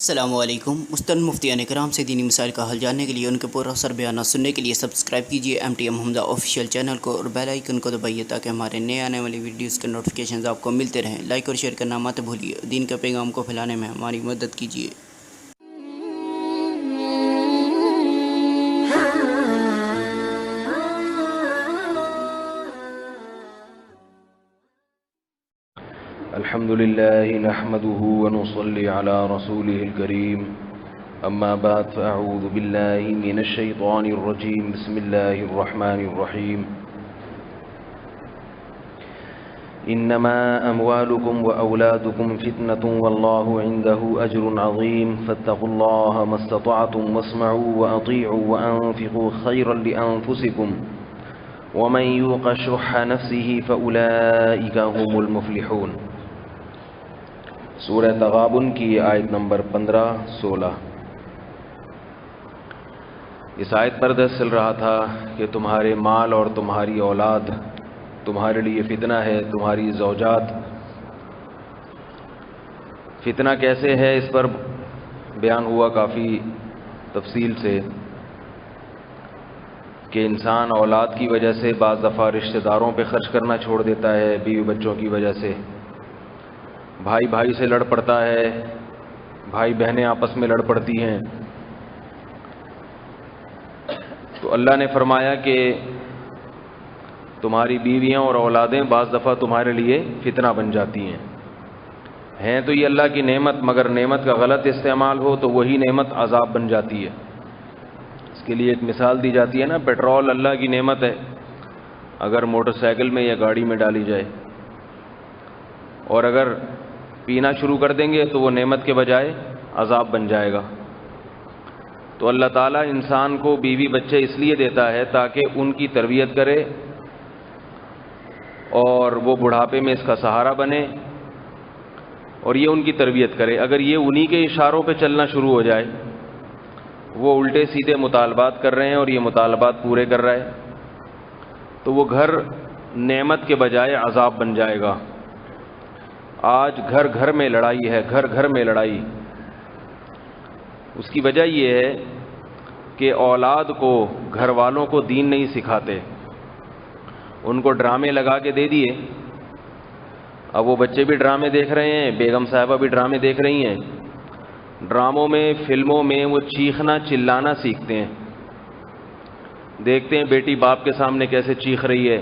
السلام علیکم۔ مستند مفتیان کرام سے دینی مسائل کا حل جاننے کے لیے ان کے پورا سر بیانات سننے کے لیے سبسکرائب کیجیے MTM حمزہ آفیشیل چینل کو اور بیل آئیکن کو دبائیے تاکہ ہمارے نئے آنے والی ویڈیوز کے نوٹیفیکیشنز آپ کو ملتے رہیں۔ لائک اور شیئر کرنا مت بھولیے۔ دین کے پیغام کو پھیلانے میں ہماری مدد کیجیے۔ الحمد لله نحمده ونصلي على رسوله الكريم أما بعد فأعوذ بالله من الشيطان الرجيم بسم الله الرحمن الرحيم إنما أموالكم وأولادكم فتنة والله عنده أجر عظيم فاتقوا الله ما استطعتم واسمعوا وأطيعوا وأنفقوا خيرا لأنفسكم ومن يوق شح نفسه فأولئك هم المفلحون۔ سورہ تغابن کی آیت نمبر 15-16۔ اس آیت پر درس چل رہا تھا کہ تمہارے مال اور تمہاری اولاد تمہارے لیے فتنہ ہے، تمہاری زوجات فتنہ کیسے ہے، اس پر بیان ہوا کافی تفصیل سے کہ انسان اولاد کی وجہ سے بعض دفعہ رشتہ داروں پہ خرچ کرنا چھوڑ دیتا ہے، بیوی بچوں کی وجہ سے بھائی بھائی سے لڑ پڑتا ہے، بھائی بہنیں آپس میں لڑ پڑتی ہیں۔ تو اللہ نے فرمایا کہ تمہاری بیویاں اور اولادیں بعض دفعہ تمہارے لیے فتنہ بن جاتی ہیں تو یہ اللہ کی نعمت، مگر نعمت کا غلط استعمال ہو تو وہی نعمت عذاب بن جاتی ہے۔ اس کے لیے ایک مثال دی جاتی ہے نا، پیٹرول اللہ کی نعمت ہے، اگر موٹر سائیکل میں یا گاڑی میں ڈالی جائے اور اگر پینا شروع کر دیں گے تو وہ نعمت کے بجائے عذاب بن جائے گا۔ تو اللہ تعالیٰ انسان کو بیوی بچے اس لیے دیتا ہے تاکہ ان کی تربیت کرے اور وہ بڑھاپے میں اس کا سہارا بنے اور یہ ان کی تربیت کرے۔ اگر یہ انہی کے اشاروں پہ چلنا شروع ہو جائے، وہ الٹے سیدھے مطالبات کر رہے ہیں اور یہ مطالبات پورے کر رہا ہے، تو وہ گھر نعمت کے بجائے عذاب بن جائے گا۔ آج گھر گھر میں لڑائی ہے، گھر گھر میں لڑائی۔ اس کی وجہ یہ ہے کہ اولاد کو، گھر والوں کو دین نہیں سکھاتے، ان کو ڈرامے لگا کے دے دیے۔ اب وہ بچے بھی ڈرامے دیکھ رہے ہیں، بیگم صاحبہ بھی ڈرامے دیکھ رہی ہیں۔ ڈراموں میں، فلموں میں وہ چیخنا چلانا سیکھتے ہیں۔ دیکھتے ہیں بیٹی باپ کے سامنے کیسے چیخ رہی ہے،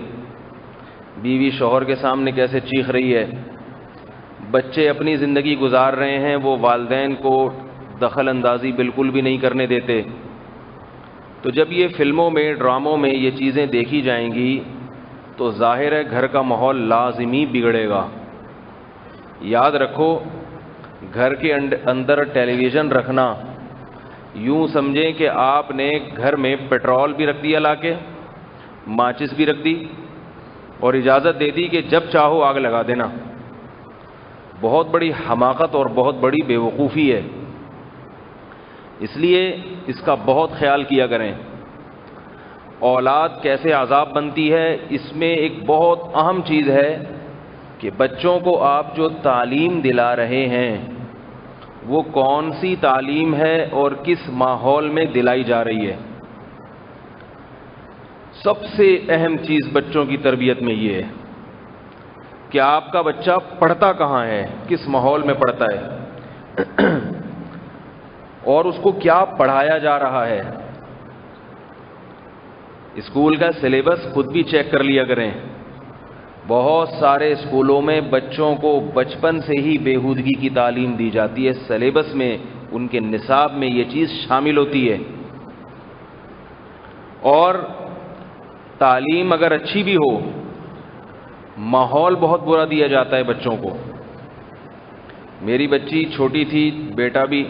بیوی شوہر کے سامنے کیسے چیخ رہی ہے۔ بچے اپنی زندگی گزار رہے ہیں، وہ والدین کو دخل اندازی بالکل بھی نہیں کرنے دیتے۔ تو جب یہ فلموں میں، ڈراموں میں یہ چیزیں دیکھی جائیں گی تو ظاہر ہے گھر کا ماحول لازمی بگڑے گا۔ یاد رکھو، گھر کے اندر ٹیلی ویژن رکھنا یوں سمجھیں کہ آپ نے گھر میں پیٹرول بھی رکھ دیا لا کے، ماچس بھی رکھ دی اور اجازت دے دی کہ جب چاہو آگ لگا دینا۔ بہت بڑی حماقت اور بہت بڑی بے وقوفی ہے۔ اس لیے اس کا بہت خیال کیا کریں۔ اولاد کیسے عذاب بنتی ہے، اس میں ایک بہت اہم چیز ہے کہ بچوں کو آپ جو تعلیم دلا رہے ہیں وہ کون سی تعلیم ہے اور کس ماحول میں دلائی جا رہی ہے۔ سب سے اہم چیز بچوں کی تربیت میں یہ ہے کہ آپ کا بچہ پڑھتا کہاں ہے، کس ماحول میں پڑھتا ہے اور اس کو کیا پڑھایا جا رہا ہے۔ اسکول کا سلیبس خود بھی چیک کر لیا کریں۔ بہت سارے اسکولوں میں بچوں کو بچپن سے ہی بےہودگی کی تعلیم دی جاتی ہے، سلیبس میں، ان کے نصاب میں یہ چیز شامل ہوتی ہے۔ اور تعلیم اگر اچھی بھی ہو، ماحول بہت برا دیا جاتا ہے بچوں کو۔ میری بچی چھوٹی تھی، بیٹا بھی،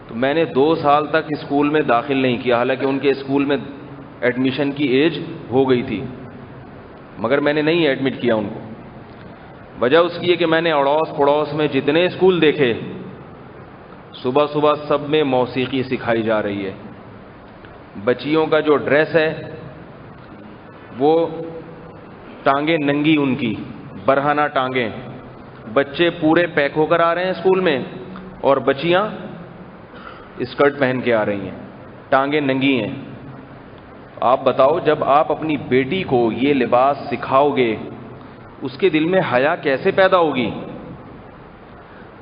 تو میں نے 2 سال تک اسکول میں داخل نہیں کیا، حالانکہ ان کے اسکول میں ایڈمیشن کی ایج ہو گئی تھی، مگر میں نے نہیں ایڈمٹ کیا ان کو۔ وجہ اس کی ہے کہ میں نے اڑوس پڑوس میں جتنے اسکول دیکھے، صبح صبح سب میں موسیقی سکھائی جا رہی ہے۔ بچیوں کا جو ڈریس ہے وہ ٹانگیں ننگی، ان کی برہنہ ٹانگیں، بچے پورے پیک ہو کر آ رہے ہیں اسکول میں، اور بچیاں اسکرٹ پہن کے آ رہی ہیں, ٹانگیں ننگی ہیں. آپ بتاؤ, جب آپ اپنی بیٹی کو یہ لباس سکھاؤ گے اس کے دل میں حیا کیسے پیدا ہوگی؟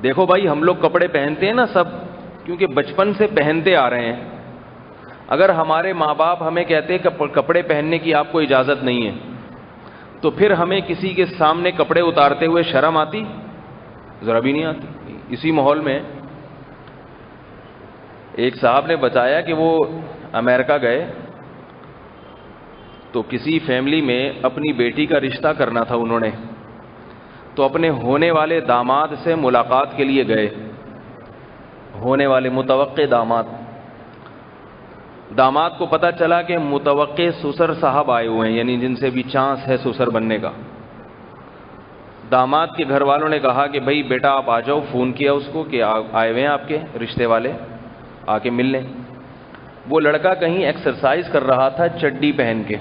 دیکھو بھائی, ہم لوگ کپڑے پہنتے ہیں نا سب, کیونکہ بچپن سے پہنتے آ رہے ہیں. اگر ہمارے ماں باپ ہمیں کہتے کہ کپڑے پہننے کی آپ کو اجازت نہیں ہے, تو پھر ہمیں کسی کے سامنے کپڑے اتارتے ہوئے شرم آتی؟ ذرا بھی نہیں آتی. اسی ماحول میں ایک صاحب نے بتایا کہ وہ امریکہ گئے تو کسی فیملی میں اپنی بیٹی کا رشتہ کرنا تھا انہوں نے, تو اپنے ہونے والے داماد سے ملاقات کے لیے گئے. ہونے والے متوقع داماد کو پتہ چلا کہ متوقع سسر صاحب آئے ہوئے ہیں, یعنی جن سے بھی چانس ہے سسر بننے کا. داماد کے گھر والوں نے کہا کہ بھائی بیٹا آپ آ جاؤ, فون کیا اس کو کہ آئے ہوئے ہیں آپ کے رشتے والے, آ کے مل لیں. وہ لڑکا کہیں ایکسرسائز کر رہا تھا چڈی پہن کے,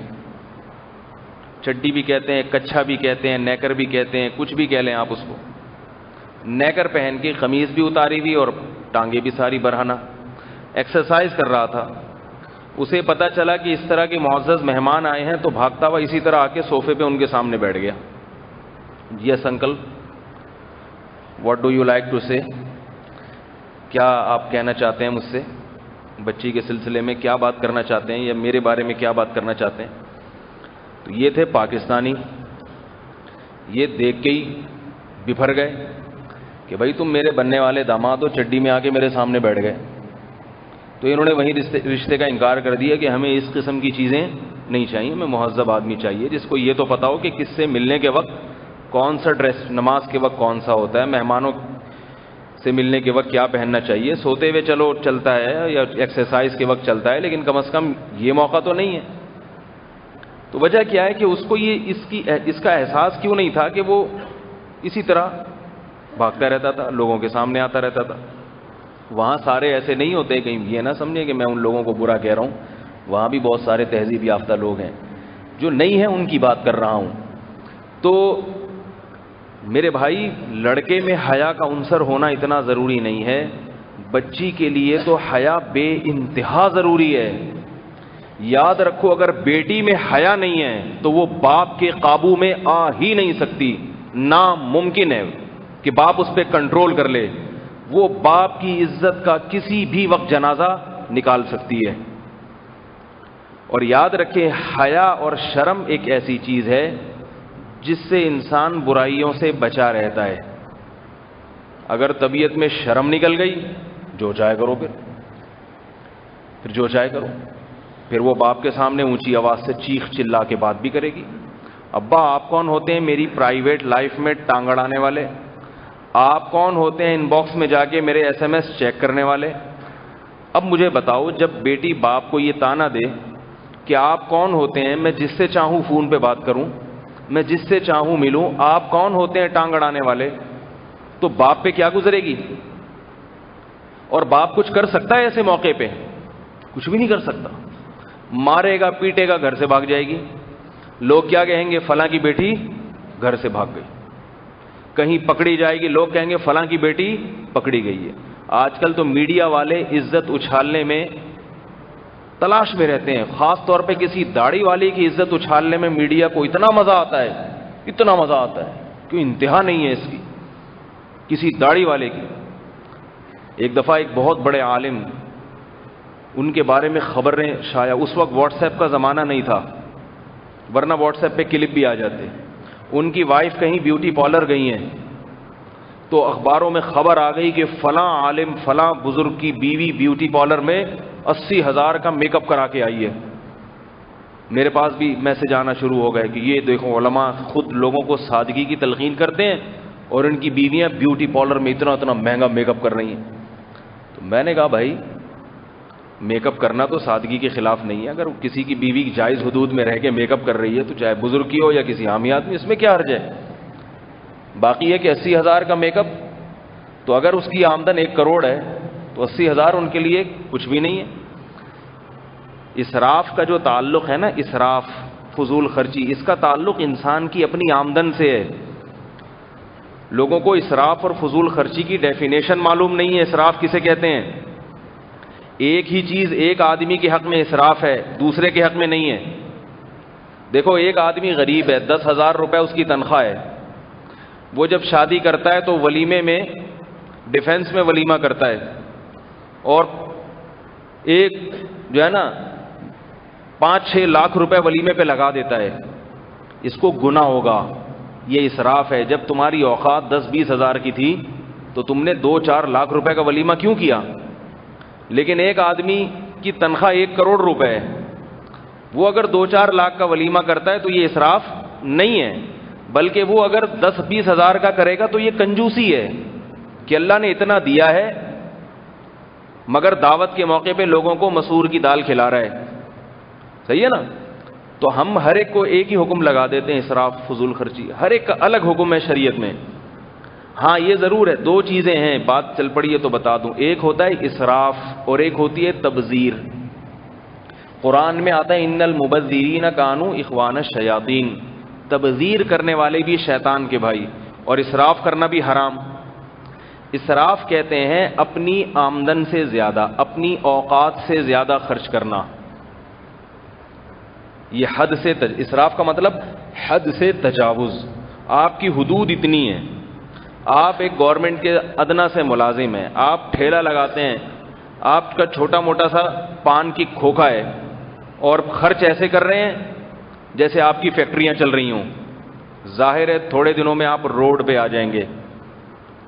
چڈی بھی کہتے ہیں, کچھا بھی کہتے ہیں, نیکر بھی کہتے ہیں, کچھ بھی کہہ لیں آپ اس کو. نیکر پہن کے, قمیض بھی اتاری ہوئی اور ٹانگیں بھی ساری برہنہ, ایکسرسائز کر رہا تھا. اسے پتا چلا کہ اس طرح کے معزز مہمان آئے ہیں تو بھاگتا ہوا اسی طرح آ کے صوفے پہ ان کے سامنے بیٹھ گیا. Yes uncle, what do you like to say, کیا آپ کہنا چاہتے ہیں مجھ سے, بچی کے سلسلے میں کیا بات کرنا چاہتے ہیں, یا میرے بارے میں کیا بات کرنا چاہتے ہیں؟ تو یہ تھے پاکستانی. یہ دیکھ کے ہی بفر گئے کہ بھائی تم میرے بننے والے داماد ہو, چڈی میں آ کے میرے سامنے بیٹھ گئے. تو انہوں نے وہیں رشتے کا انکار کر دیا کہ ہمیں اس قسم کی چیزیں نہیں چاہیے, ہمیں مہذب آدمی چاہیے جس کو یہ تو پتا ہو کہ کس سے ملنے کے وقت کون سا ڈریس, نماز کے وقت کون سا ہوتا ہے, مہمانوں سے ملنے کے وقت کیا پہننا چاہیے. سوتے ہوئے چلو چلتا ہے یا ایکسرسائز کے وقت چلتا ہے, لیکن کم از کم یہ موقع تو نہیں ہے. تو وجہ کیا ہے کہ اس کو یہ اس کا احساس کیوں نہیں تھا کہ وہ اسی طرح بھاگتا رہتا تھا, لوگوں کے سامنے آتا رہتا تھا. وہاں سارے ایسے نہیں ہوتے, کہیں یہ نہ سمجھے کہ میں ان لوگوں کو برا کہہ رہا ہوں, وہاں بھی بہت سارے تہذیب یافتہ لوگ ہیں. جو نہیں ہیں ان کی بات کر رہا ہوں. تو میرے بھائی, لڑکے میں حیا کا عنصر ہونا اتنا ضروری نہیں ہے, بچی کے لیے تو حیا بے انتہا ضروری ہے. یاد رکھو, اگر بیٹی میں حیا نہیں ہے تو وہ باپ کے قابو میں آ ہی نہیں سکتی. ناممکن ہے کہ باپ اس پہ کنٹرول کر لے. وہ باپ کی عزت کا کسی بھی وقت جنازہ نکال سکتی ہے. اور یاد رکھیں, حیا اور شرم ایک ایسی چیز ہے جس سے انسان برائیوں سے بچا رہتا ہے. اگر طبیعت میں شرم نکل گئی, جو چاہے کرو, پھر جو چاہے کرو. پھر وہ باپ کے سامنے اونچی آواز سے چیخ چلا کے بات بھی کرے گی. ابا آپ کون ہوتے ہیں میری پرائیویٹ لائف میں ٹانگ اڑانے والے؟ آپ کون ہوتے ہیں ان باکس میں جا کے میرے ایس ایم ایس چیک کرنے والے؟ اب مجھے بتاؤ, جب بیٹی باپ کو یہ تانا دے کہ آپ کون ہوتے ہیں میں جس سے چاہوں فون پہ بات کروں, میں جس سے چاہوں ملوں, آپ کون ہوتے ہیں ٹانگ اڑانے والے, تو باپ پہ کیا گزرے گی؟ اور باپ کچھ کر سکتا ہے ایسے موقع پہ؟ کچھ بھی نہیں کر سکتا. مارے گا, پیٹے گا, گھر سے بھاگ جائے گی. لوگ کیا کہیں گے؟ فلاں کی بیٹی گھر سے بھاگ گئی. کہیں پکڑی جائے گی, لوگ کہیں گے فلاں کی بیٹی پکڑی گئی ہے. آج کل تو میڈیا والے عزت اچھالنے میں تلاش میں رہتے ہیں. خاص طور پہ کسی داڑھی والی کی عزت اچھالنے میں میڈیا کو اتنا مزہ آتا ہے, اتنا مزہ آتا ہے کہ انتہا نہیں ہے اس کی, کسی داڑھی والے کی. ایک دفعہ ایک بہت بڑے عالم, ان کے بارے میں خبریں شائع, اس وقت واٹس ایپ کا زمانہ نہیں تھا, ورنہ واٹس ایپ پہ کلپ بھی آ جاتے. ان کی وائف کہیں بیوٹی پارلر گئی ہیں تو اخباروں میں خبر آ گئی کہ فلاں عالم, فلاں بزرگ کی بیوی بیوٹی پارلر میں 80,000 کا میک اپ کرا کے آئی ہے. میرے پاس بھی میسج آنا شروع ہو گئے کہ یہ دیکھو, علماء خود لوگوں کو سادگی کی تلقین کرتے ہیں اور ان کی بیویاں بیوٹی پارلر میں اتنا اتنا مہنگا میک اپ کر رہی ہیں. تو میں نے کہا بھائی, میک اپ کرنا تو سادگی کے خلاف نہیں ہے. اگر کسی کی بیوی جائز حدود میں رہ کے میک اپ کر رہی ہے تو چاہے بزرگ کی ہو یا کسی عامی آدمی, اس میں کیا حرج ہے؟ باقی ہے کہ 80,000 کا میک اپ, تو اگر اس کی آمدن 1 کروڑ ہے تو 80,000 ان کے لیے کچھ بھی نہیں ہے. اسراف کا جو تعلق ہے نا, اسراف, فضول خرچی, اس کا تعلق انسان کی اپنی آمدن سے ہے. لوگوں کو اسراف اور فضول خرچی کی ڈیفینیشن معلوم نہیں ہے. اسراف کسے کہتے ہیں؟ ایک ہی چیز ایک آدمی کے حق میں اسراف ہے، دوسرے کے حق میں نہیں ہے. دیکھو ایک آدمی غریب ہے، 10,000 روپے اس کی تنخواہ ہے. وہ جب شادی کرتا ہے تو ولیمے میں، ڈیفنس میں ولیمہ کرتا ہے، اور ایک جو ہے نا 5-6 لاکھ روپے ولیمے پہ لگا دیتا ہے. اس کو گناہ ہوگا، یہ اسراف ہے. جب تمہاری اوقات 10-20 ہزار کی تھی تو تم نے 2-4 لاکھ روپے کا ولیمہ کیوں کیا؟ لیکن ایک آدمی کی تنخواہ 1 کروڑ روپے ہے، وہ اگر 2-4 لاکھ کا ولیمہ کرتا ہے تو یہ اسراف نہیں ہے، بلکہ وہ اگر 10-20 ہزار کا کرے گا تو یہ کنجوسی ہے کہ اللہ نے اتنا دیا ہے مگر دعوت کے موقع پہ لوگوں کو مسور کی دال کھلا رہا ہے. صحیح ہے نا؟ تو ہم ہر ایک کو ایک ہی حکم لگا دیتے ہیں، اسراف فضول خرچی. ہر ایک کا الگ حکم ہے شریعت میں. ہاں یہ ضرور ہے، 2 چیزیں ہیں، بات چل پڑی ہے تو بتا دوں. ایک ہوتا ہے اسراف اور ایک ہوتی ہے تبذیر. قرآن میں آتا ہے ان المبذرین کانوا اخوان الشیاطین، تبذیر کرنے والے بھی شیطان کے بھائی، اور اسراف کرنا بھی حرام. اسراف کہتے ہیں اپنی آمدن سے زیادہ، اپنی اوقات سے زیادہ خرچ کرنا. یہ حد سے اسراف کا مطلب حد سے تجاوز. آپ کی حدود اتنی ہیں، آپ ایک گورنمنٹ کے ادنا سے ملازم ہیں، آپ ٹھیلا لگاتے ہیں، آپ کا چھوٹا موٹا سا پان کی کھوکھا ہے، اور خرچ ایسے کر رہے ہیں جیسے آپ کی فیکٹریاں چل رہی ہوں. ظاہر ہے تھوڑے دنوں میں آپ روڈ پہ آ جائیں گے.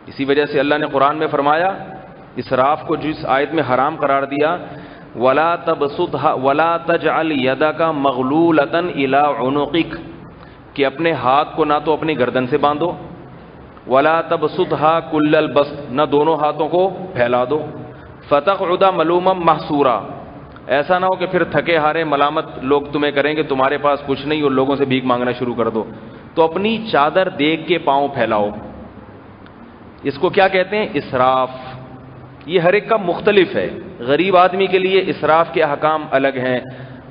اسی وجہ سے اللہ نے قرآن میں فرمایا، اسراف کو جس آیت میں حرام قرار دیا، وَلَا تَبْسُطْهَا وَلَا تَجْعَلْ يَدَكَ مَغْلُولَةً إِلَىٰ عُنُقِكَ، کہ اپنے ہاتھ کو نہ تو اپنی گردن سے باندھو، وَلَا تَبْسُطْهَا كُلَّ الْبَسْطِ، نہ دونوں ہاتھوں کو پھیلا دو، فَتَقْعُدَ مَلُومًا مَحْسُورًا، ایسا نہ ہو کہ پھر تھکے ہارے ملامت لوگ تمہیں کریں گے تمہارے پاس کچھ نہیں اور لوگوں سے بھیک مانگنا شروع کر دو. تو اپنی چادر دیکھ کے پاؤں پھیلاؤ. اس کو کیا کہتے ہیں؟ اسراف. یہ ہر ایک کا مختلف ہے. غریب آدمی کے لیے اسراف کے احکام الگ ہیں،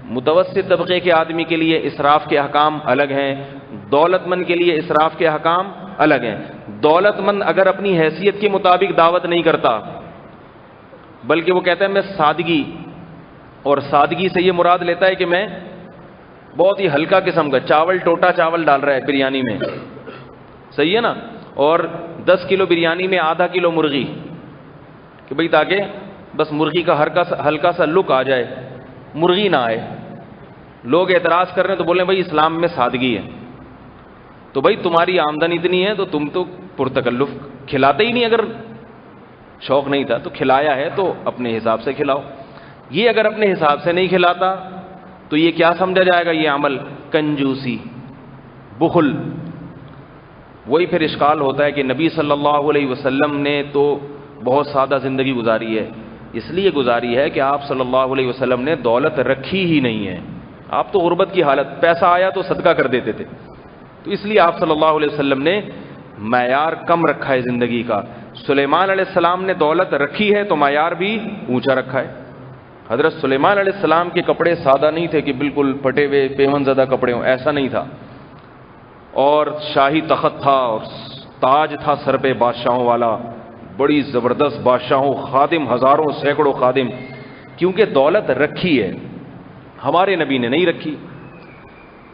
متوسط طبقے کے آدمی کے لیے اسراف کے احکام الگ ہیں، دولت مند کے لیے اسراف کے احکام الگ ہیں. دولت مند اگر اپنی حیثیت کے مطابق دعوت نہیں کرتا بلکہ وہ کہتا ہے میں سادگی، اور سادگی سے یہ مراد لیتا ہے کہ میں بہت ہی ہلکا قسم کا چاول، ٹوٹا چاول ڈال رہا ہے بریانی میں، صحیح ہے نا، اور 10 کلو بریانی میں آدھا کلو مرغی، کہ بھئی تاکہ بس مرغی کا ہلکا سا لک آ جائے، مرغی نہ آئے. لوگ اعتراض کر رہے ہیں تو بولیں بھئی اسلام میں سادگی ہے. تو بھئی تمہاری آمدن اتنی ہے تو تم تو پرتکلف کھلاتے ہی نہیں. اگر شوق نہیں تھا تو کھلایا ہے تو اپنے حساب سے کھلاؤ. یہ اگر اپنے حساب سے نہیں کھلاتا تو یہ کیا سمجھا جائے گا؟ یہ عمل کنجوسی، بخل. وہی پھر اشکال ہوتا ہے کہ نبی صلی اللہ علیہ وسلم نے تو بہت سادہ زندگی گزاری ہے. اس لیے گزاری ہے کہ آپ صلی اللہ علیہ وسلم نے دولت رکھی ہی نہیں ہے. آپ تو غربت کی حالت، پیسہ آیا تو صدقہ کر دیتے تھے. تو اس لیے آپ صلی اللہ علیہ وسلم نے معیار کم رکھا ہے زندگی کا. سلیمان علیہ السلام نے دولت رکھی ہے تو معیار بھی اونچا رکھا ہے. حضرت سلیمان علیہ السلام کے کپڑے سادہ نہیں تھے کہ بالکل پھٹے ہوئے پیون زدہ کپڑے ہوں، ایسا نہیں تھا. اور شاہی تخت تھا اور تاج تھا سر پہ بادشاہوں والا، بڑی زبردست بادشاہوں، خادم ہزاروں سینکڑوں خادم، کیونکہ دولت رکھی ہے. ہمارے نبی نے نہیں رکھی.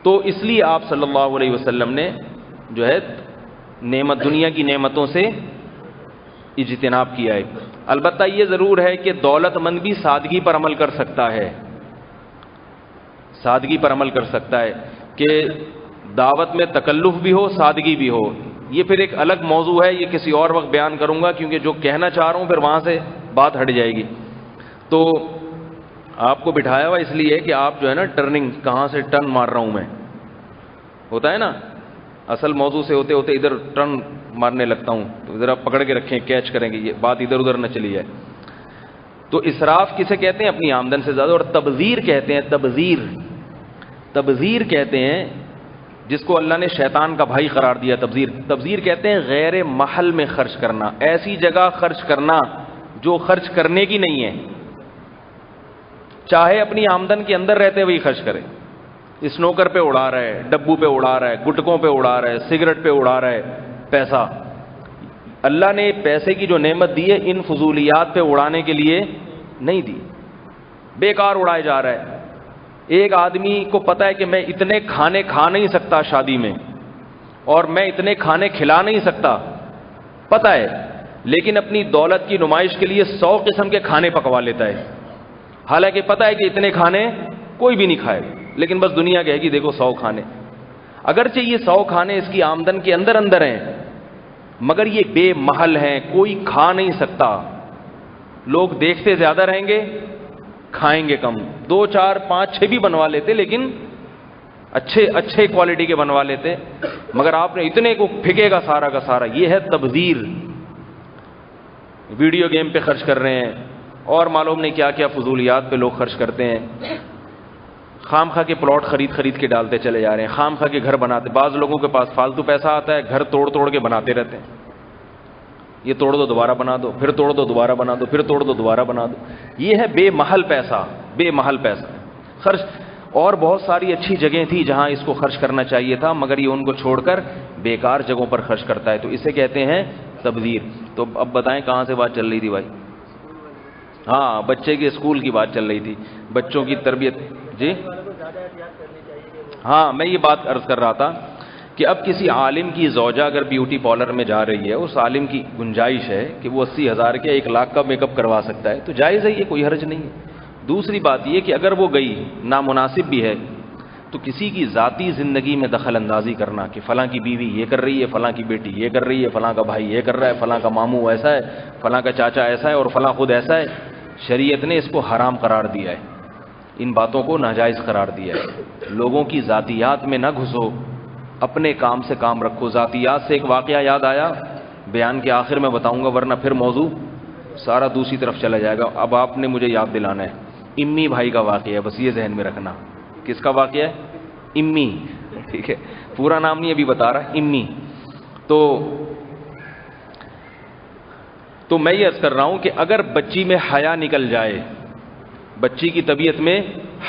تو اس لیے آپ صلی اللہ علیہ وسلم نے جو ہے نعمت، دنیا کی نعمتوں سے اجتناب کیا ہے. البتہ یہ ضرور ہے کہ دولت مند بھی سادگی پر عمل کر سکتا ہے، سادگی پر عمل کر سکتا ہے کہ دعوت میں تکلف بھی ہو، سادگی بھی ہو. یہ پھر ایک الگ موضوع ہے، یہ کسی اور وقت بیان کروں گا، کیونکہ جو کہنا چاہ رہا ہوں پھر وہاں سے بات ہٹ جائے گی. تو آپ کو بٹھایا ہوا اس لیے کہ آپ جو ہے نا ٹرننگ کہاں سے ٹرن مار رہا ہوں میں، ہوتا ہے نا، اصل موضوع سے ہوتے ہوتے ادھر ٹرن مارنے لگتا ہوں. تو ذرا پکڑ کے رکھیں، کیچ کریں گے، یہ بات ادھر ادھر نہ چلی جائے. تو اسراف کسے کہتے ہیں؟ اپنی آمدن سے زیادہ. اور تبذیر کہتے ہیں، تبذیر کہتے ہیں جس کو اللہ نے شیطان کا بھائی قرار دیا. تبذیر کہتے ہیں غیر محل میں خرچ کرنا، ایسی جگہ خرچ کرنا جو خرچ کرنے کی نہیں ہے. چاہے اپنی آمدن کے اندر رہتے ہوئے خرچ کرے. اسنوکر پہ اڑا رہا ہے، ڈبو پہ اڑا رہا ہے، گٹکوں پہ اڑا رہا ہے، سگریٹ پہ اڑا رہا ہے پیسہ، اللہ نے پیسے کی جو نعمت دی ہے ان فضولیات پہ اڑانے کے لیے نہیں دی، بیکار اڑائے جا رہا ہے۔ ایک آدمی کو پتا ہے کہ میں اتنے کھانے کھا نہیں سکتا شادی میں، اور میں اتنے کھانے کھلا نہیں سکتا، پتا ہے، لیکن اپنی دولت کی نمائش کے لیے 100 قسم کے کھانے پکوا لیتا ہے، حالانکہ پتا ہے کہ اتنے کھانے کوئی بھی نہیں کھائے، لیکن بس دنیا کہے گی دیکھو 100 کھانے۔ اگرچہ یہ 100 کھانے اس کی آمدن کے اندر اندر ہیں، مگر یہ بے محل ہیں، کوئی کھا نہیں سکتا۔ لوگ دیکھتے زیادہ رہیں گے، کھائیں گے کم، 2 4 5 6 بھی بنوا لیتے، لیکن اچھے کوالٹی کے بنوا لیتے، مگر آپ نے اتنے کو پھینکے گا سارا کا سارا۔ یہ ہے تبذیر۔ ویڈیو گیم پہ خرچ کر رہے ہیں، اور معلوم نہیں کیا کیا فضولیات پہ لوگ خرچ کرتے ہیں، خام خواہ کے پلاٹ خرید کے ڈالتے چلے جا رہے ہیں، خام خواہ کے گھر بناتے۔ بعض لوگوں کے پاس فالتو پیسہ آتا ہے، گھر توڑ کے بناتے رہتے ہیں، یہ توڑ دو دوبارہ بنا دو، پھر توڑ دو دوبارہ بنا دو، پھر توڑ دو دوبارہ بنا دو۔ یہ ہے بے محل پیسہ خرچ۔ اور بہت ساری اچھی جگہیں تھی جہاں اس کو خرچ کرنا چاہیے تھا، مگر یہ ان کو چھوڑ کر بیکار جگہوں پر خرچ کرتا ہے، تو اسے کہتے ہیں تبذیر۔ تو اب بتائیں کہاں سے بات چل رہی تھی بھائی؟ ہاں، بچے کے اسکول کی بات چل رہی تھی، بچوں کی تربیت۔ جی ہاں، میں یہ بات عرض کر رہا تھا کہ اب کسی عالم کی زوجہ اگر بیوٹی پارلر میں جا رہی ہے، اس عالم کی گنجائش ہے کہ وہ 80,000 کے 1 لاکھ کا میک اپ کروا سکتا ہے، تو جائز ہے، یہ کوئی حرج نہیں ہے۔ دوسری بات یہ کہ اگر وہ گئی، نامناسب بھی ہے، تو کسی کی ذاتی زندگی میں دخل اندازی کرنا کہ فلاں کی بیوی یہ کر رہی ہے، فلاں کی بیٹی یہ کر رہی ہے، فلاں کا بھائی یہ کر رہا ہے، فلاں کا ماموں ایسا ہے، فلاں کا چاچا ایسا ہے، اور فلاں خود ایسا ہے، شریعت نے اس کو حرام قرار دیا ہے، ان باتوں کو ناجائز قرار دیا ہے۔ لوگوں کی ذاتیات میں نہ گھسو، اپنے کام سے کام رکھو۔ ذاتیات سے ایک واقعہ یاد آیا، بیان کے آخر میں بتاؤں گا، ورنہ پھر موضوع سارا دوسری طرف چلا جائے گا۔ اب آپ نے مجھے یاد دلانا ہے، امی بھائی کا واقعہ ہے، بس یہ ذہن میں رکھنا۔ کس کا واقعہ ہے؟ امی، ٹھیک ہے، پورا نام نہیں ابھی بتا رہا، امی۔ تو میں یہ عرض کر رہا ہوں کہ اگر بچی میں حیا نکل جائے، بچی کی طبیعت میں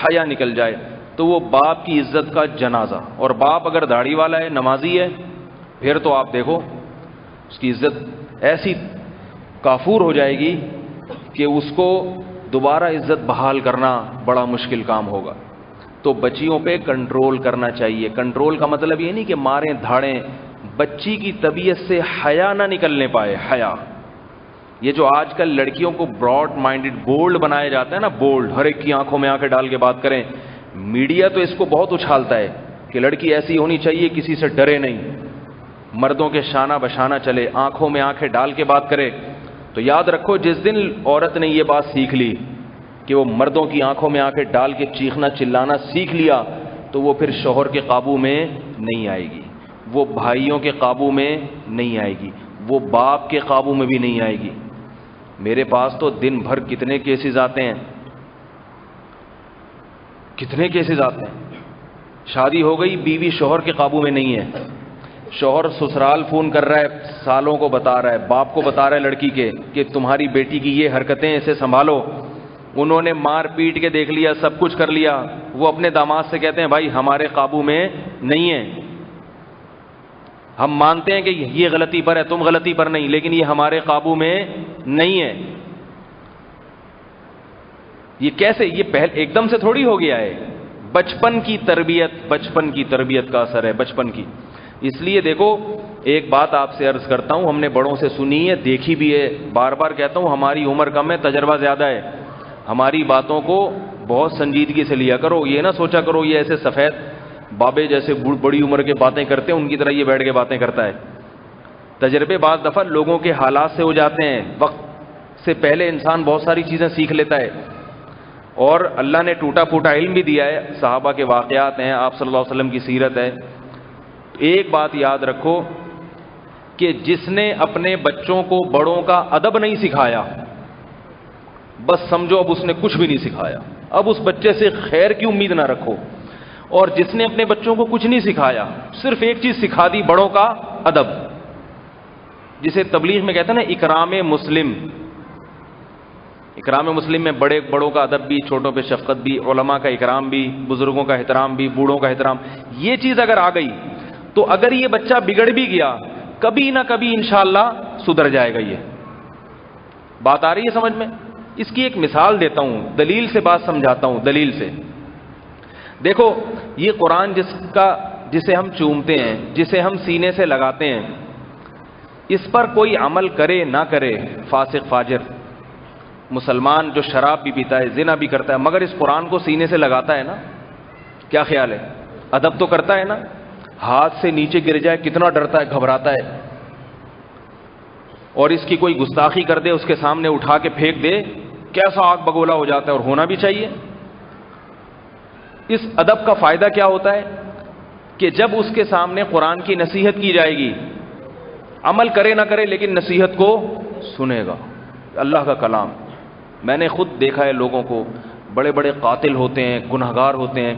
حیا نکل جائے، تو وہ باپ کی عزت کا جنازہ، اور باپ اگر داڑھی والا ہے، نمازی ہے، پھر تو آپ دیکھو اس کی عزت ایسی کافور ہو جائے گی کہ اس کو دوبارہ عزت بحال کرنا بڑا مشکل کام ہوگا۔ تو بچیوں پہ کنٹرول کرنا چاہیے۔ کنٹرول کا مطلب یہ نہیں کہ ماریں دھاڑیں، بچی کی طبیعت سے حیا نہ نکلنے پائے، حیا۔ یہ جو آج کل لڑکیوں کو براڈ مائنڈڈ، بولڈ بنایا جاتا ہے نا، بولڈ، ہر ایک کی آنکھوں میں آنکھیں ڈال کے بات کریں، میڈیا تو اس کو بہت اچھالتا ہے کہ لڑکی ایسی ہونی چاہیے کسی سے ڈرے نہیں، مردوں کے شانہ بشانہ چلے، آنکھوں میں آنکھیں ڈال کے بات کرے۔ تو یاد رکھو، جس دن عورت نے یہ بات سیکھ لی کہ وہ مردوں کی آنکھوں میں آنکھیں ڈال کے چیخنا چلانا سیکھ لیا، تو وہ پھر شوہر کے قابو میں نہیں آئے گی، وہ بھائیوں کے قابو میں نہیں آئے گی، وہ باپ کے قابو میں بھی نہیں آئے گی۔ میرے پاس تو دن بھر کتنے کیسز آتے ہیں، کتنے کیسز آتے ہیں، شادی ہو گئی، بیوی شوہر کے قابو میں نہیں ہے، شوہر سسرال فون کر رہا ہے، سالوں کو بتا رہا ہے، باپ کو بتا رہا ہے لڑکی کے کہ تمہاری بیٹی کی یہ حرکتیں، اسے سنبھالو۔ انہوں نے مار پیٹ کے دیکھ لیا، سب کچھ کر لیا، وہ اپنے داماد سے کہتے ہیں بھائی ہمارے قابو میں نہیں ہے، ہم مانتے ہیں کہ یہ غلطی پر ہے، تم غلطی پر نہیں، لیکن یہ ہمارے قابو میں نہیں ہے۔ یہ کیسے؟ یہ ایک دم سے تھوڑی ہو گیا ہے، بچپن کی تربیت کا اثر ہے، بچپن کی۔ اس لیے دیکھو، ایک بات آپ سے عرض کرتا ہوں، ہم نے بڑوں سے سنی ہے، دیکھی بھی ہے، بار بار کہتا ہوں، ہماری عمر کم ہے، تجربہ زیادہ ہے، ہماری باتوں کو بہت سنجیدگی سے لیا کرو، یہ نہ سوچا کرو یہ ایسے سفید بابے جیسے بڑی عمر کے باتیں کرتے ہیں ان کی طرح یہ بیٹھ کے باتیں کرتا ہے۔ تجربے بعض دفعہ لوگوں کے حالات سے ہو جاتے ہیں، وقت سے پہلے انسان بہت ساری چیزیں سیکھ لیتا ہے، اور اللہ نے ٹوٹا پھوٹا علم بھی دیا ہے، صحابہ کے واقعات ہیں، آپ صلی اللہ علیہ وسلم کی سیرت ہے۔ ایک بات یاد رکھو کہ جس نے اپنے بچوں کو بڑوں کا ادب نہیں سکھایا، بس سمجھو اب اس نے کچھ بھی نہیں سکھایا، اب اس بچے سے خیر کی امید نہ رکھو۔ اور جس نے اپنے بچوں کو کچھ نہیں سکھایا، صرف ایک چیز سکھا دی، بڑوں کا ادب، جسے تبلیغ میں کہتے ہیں نا اکرام مسلم۔ اکرام مسلم میں بڑوں کا ادب بھی، چھوٹوں پہ شفقت بھی، علماء کا اکرام بھی، بزرگوں کا احترام بھی، بوڑھوں کا احترام۔ یہ چیز اگر آ گئی تو اگر یہ بچہ بگڑ بھی گیا، کبھی نہ کبھی انشاءاللہ سدھر جائے گا. یہ بات آ رہی ہے سمجھ میں؟ اس کی ایک مثال دیتا ہوں, دلیل سے بات سمجھاتا ہوں, دلیل سے. دیکھو یہ قرآن جسے ہم چومتے ہیں, جسے ہم سینے سے لگاتے ہیں, اس پر کوئی عمل کرے نہ کرے, فاسق فاجر مسلمان جو شراب بھی پیتا ہے, زنا بھی کرتا ہے, مگر اس قرآن کو سینے سے لگاتا ہے نا, کیا خیال ہے؟ ادب تو کرتا ہے نا, ہاتھ سے نیچے گر جائے کتنا ڈرتا ہے, گھبراتا ہے, اور اس کی کوئی گستاخی کر دے, اس کے سامنے اٹھا کے پھینک دے, کیسا آگ بگولا ہو جاتا ہے, اور ہونا بھی چاہیے. اس ادب کا فائدہ کیا ہوتا ہے کہ جب اس کے سامنے قرآن کی نصیحت کی جائے گی, عمل کرے نہ کرے لیکن نصیحت کو سنے گا. اللہ کا کلام, میں نے خود دیکھا ہے لوگوں کو, بڑے بڑے قاتل ہوتے ہیں, گنہگار ہوتے ہیں,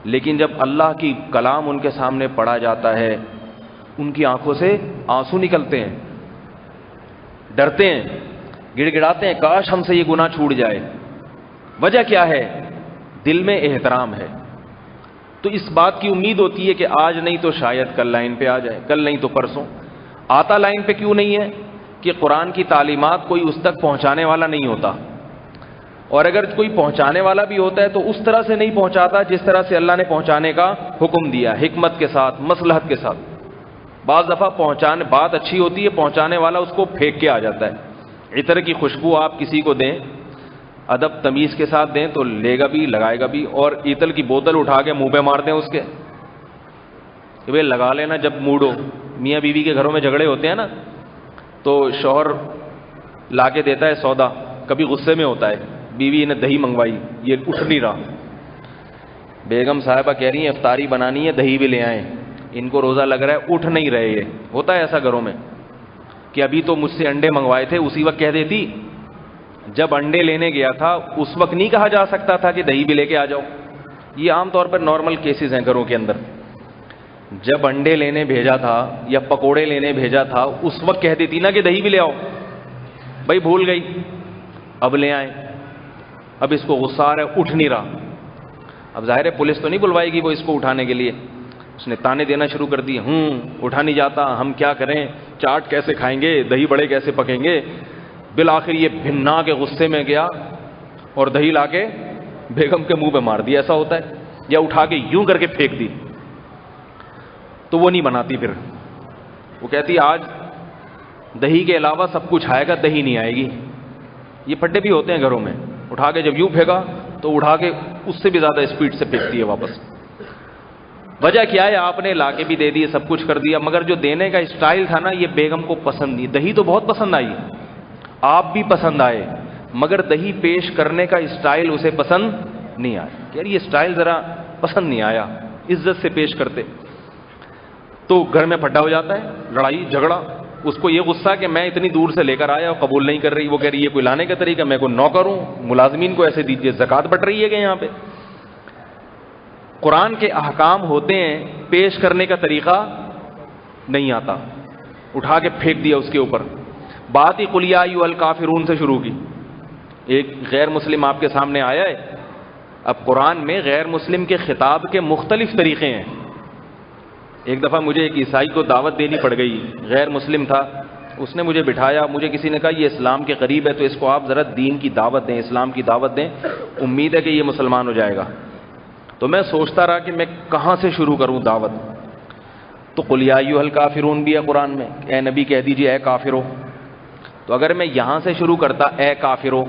لیکن جب اللہ کی کلام ان کے سامنے پڑھا جاتا ہے, ان کی آنکھوں سے آنسو نکلتے ہیں, ڈرتے ہیں, گڑ گڑاتے ہیں, کاش ہم سے یہ گناہ چھوٹ جائے. وجہ کیا ہے؟ دل میں احترام ہے. تو اس بات کی امید ہوتی ہے کہ آج نہیں تو شاید کل لائن پہ آ جائے, کل نہیں تو پرسوں. آتا لائن پہ کیوں نہیں ہے؟ کہ قرآن کی تعلیمات کوئی اس تک پہنچانے والا نہیں ہوتا, اور اگر کوئی پہنچانے والا بھی ہوتا ہے تو اس طرح سے نہیں پہنچاتا جس طرح سے اللہ نے پہنچانے کا حکم دیا, حکمت کے ساتھ, مصلحت کے ساتھ. بعض دفعہ بات اچھی ہوتی ہے, پہنچانے والا اس کو پھینک کے آ جاتا ہے. عطر کی خوشبو آپ کسی کو دیں, ادب تمیز کے ساتھ دیں تو لے گا بھی, لگائے گا بھی, اور عطر کی بوتل اٹھا کے منہ پہ مار دیں اس کے, کہ بھائی لگا لینا جب موڈ ہو. میاں بیوی کے گھروں میں جھگڑے ہوتے ہیں نا, تو شوہر لا کے دیتا ہے سودا, کبھی غصے میں ہوتا ہے, بیوی نے دہی منگوائی, یہ اٹھ نہیں رہا, بیگم صاحبہ کہہ رہی ہیں افطاری بنانی ہے, دہی بھی لے آئیں, ان کو روزہ لگ رہا ہے, اٹھ نہیں رہے. یہ ہوتا ہے ایسا گھروں میں کہ ابھی تو مجھ سے انڈے منگوائے تھے, اسی وقت کہہ دیتی جب انڈے لینے گیا تھا اس وقت نہیں کہا جا سکتا تھا کہ دہی بھی لے کے آ جاؤ. یہ عام طور پر نارمل کیسز ہیں گھروں کے اندر. جب انڈے لینے بھیجا تھا یا پکوڑے لینے بھیجا تھا اس وقت کہہ دیتی نا کہ دہی بھی لے آؤ. بھائی بھول گئی, اب لے آئیں. اب اس کو غصہ آ رہا ہے, اٹھ نہیں رہا. اب ظاہر ہے پولیس تو نہیں بلوائے گی وہ اس کو اٹھانے کے لیے, اس نے تانے دینا شروع کر دی, اٹھا نہیں جاتا, ہم کیا کریں, چاٹ کیسے کھائیں گے, دہی بڑے کیسے پکیں گے. بالآخر یہ بھنا کے غصے میں گیا اور دہی لا کے بیگم کے منہ پہ مار دی. ایسا ہوتا ہے, یا اٹھا کے یوں کر کے پھینک دی. تو وہ نہیں بناتی, پھر وہ کہتی آج دہی کے علاوہ سب کچھ آئے گا, دہی نہیں آئے گی. یہ پھڈے بھی ہوتے ہیں گھروں میں, اٹھا کے جب یوں پھینکا تو اٹھا کے اس سے بھی زیادہ اسپیڈ سے پھینکتی ہے واپس. وجہ کیا ہے؟ آپ نے لا کے بھی دے دی, سب کچھ کر دیا, مگر جو دینے کا اسٹائل تھا نا یہ بیگم کو پسند نہیں. دہی تو بہت پسند آئی, آپ بھی پسند آئے, مگر دہی پیش کرنے کا اسٹائل اسے پسند نہیں آیا. یار یہ اسٹائل ذرا پسند نہیں آیا, عزت سے پیش کرتے. تو گھر میں پھڈا ہو جاتا ہے, لڑائی جھگڑا. اس کو یہ غصہ کہ میں اتنی دور سے لے کر آیا اور قبول نہیں کر رہی. وہ کہہ رہی ہے کوئی لانے کا طریقہ, میں کو نوکر ہوں, ملازمین کو ایسے دیجیے, زکوٰۃ بٹ رہی ہے کہ یہاں پہ. قرآن کے احکام ہوتے ہیں, پیش کرنے کا طریقہ نہیں آتا, اٹھا کے پھینک دیا اس کے اوپر. بات ہی قل یا ایھا الکافرون سے شروع کی. ایک غیر مسلم آپ کے سامنے آیا ہے. اب قرآن میں غیر مسلم کے خطاب کے مختلف طریقے ہیں. ایک دفعہ مجھے ایک عیسائی کو دعوت دینی پڑ گئی, غیر مسلم تھا, اس نے مجھے بٹھایا, مجھے کسی نے کہا یہ اسلام کے قریب ہے تو اس کو آپ ذرا دین کی دعوت دیں, اسلام کی دعوت دیں, امید ہے کہ یہ مسلمان ہو جائے گا. تو میں سوچتا رہا کہ میں کہاں سے شروع کروں دعوت. تو قل یا ایھا الکافرون بھی ہے قرآن میں, اے نبی کہہ دیجئے اے کافرو. تو اگر میں یہاں سے شروع کرتا اے کافرو,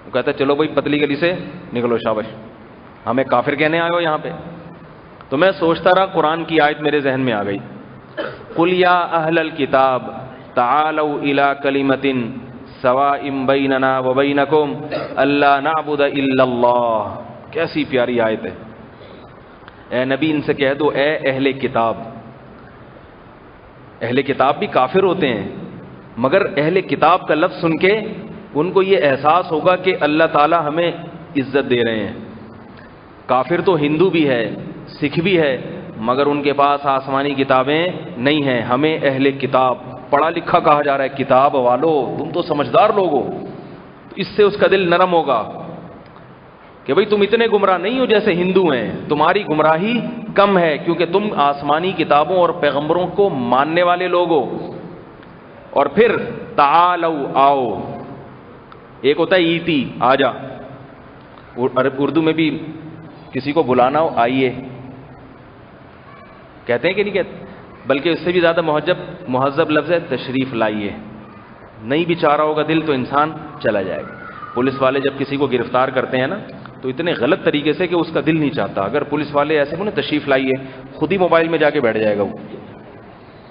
وہ کہتا چلو بھائی پتلی گلی سے نکلو, شاباش, ہمیں کافر کہنے آئے ہو یہاں پہ. تو میں سوچتا رہا, قرآن کی آیت میرے ذہن میں آ گئی, قل یا اہل الکتاب تعالوا الی کلمۃ سواء بیننا وبینکم الا نعبد الا اللہ. کیسی پیاری آیت ہے. اے نبی ان سے کہہ دو اے اہل کتاب. اہل کتاب بھی کافر ہوتے ہیں, مگر اہل کتاب کا لفظ سن کے ان کو یہ احساس ہوگا کہ اللہ تعالی ہمیں عزت دے رہے ہیں. کافر تو ہندو بھی ہے, سکھ بھی ہے, مگر ان کے پاس آسمانی کتابیں نہیں ہیں. ہمیں اہل کتاب, پڑھا لکھا کہا جا رہا ہے, کتاب والو تم تو سمجھدار لوگ ہو. اس سے اس کا دل نرم ہوگا کہ بھئی تم اتنے گمراہ نہیں ہو جیسے ہندو ہیں, تمہاری گمراہی کم ہے کیونکہ تم آسمانی کتابوں اور پیغمبروں کو ماننے والے لوگ ہو. اور پھر تعالو آؤ، ایک ہوتا ہے ایتی آ جا، اردو میں بھی کسی کو بلانا ہو آئیے کہتے ہیں کہ نہیں کہتے، بلکہ اس سے بھی زیادہ مہذب لفظ ہے تشریف لائیے. نہیں بھی چاہ رہا ہوگا دل تو انسان چلا جائے گا. پولیس والے جب کسی کو گرفتار کرتے ہیں نا تو اتنے غلط طریقے سے کہ اس کا دل نہیں چاہتا. اگر پولیس والے ایسے بولے تشریف لائیے، خود ہی موبائل میں جا کے بیٹھ جائے گا. وہ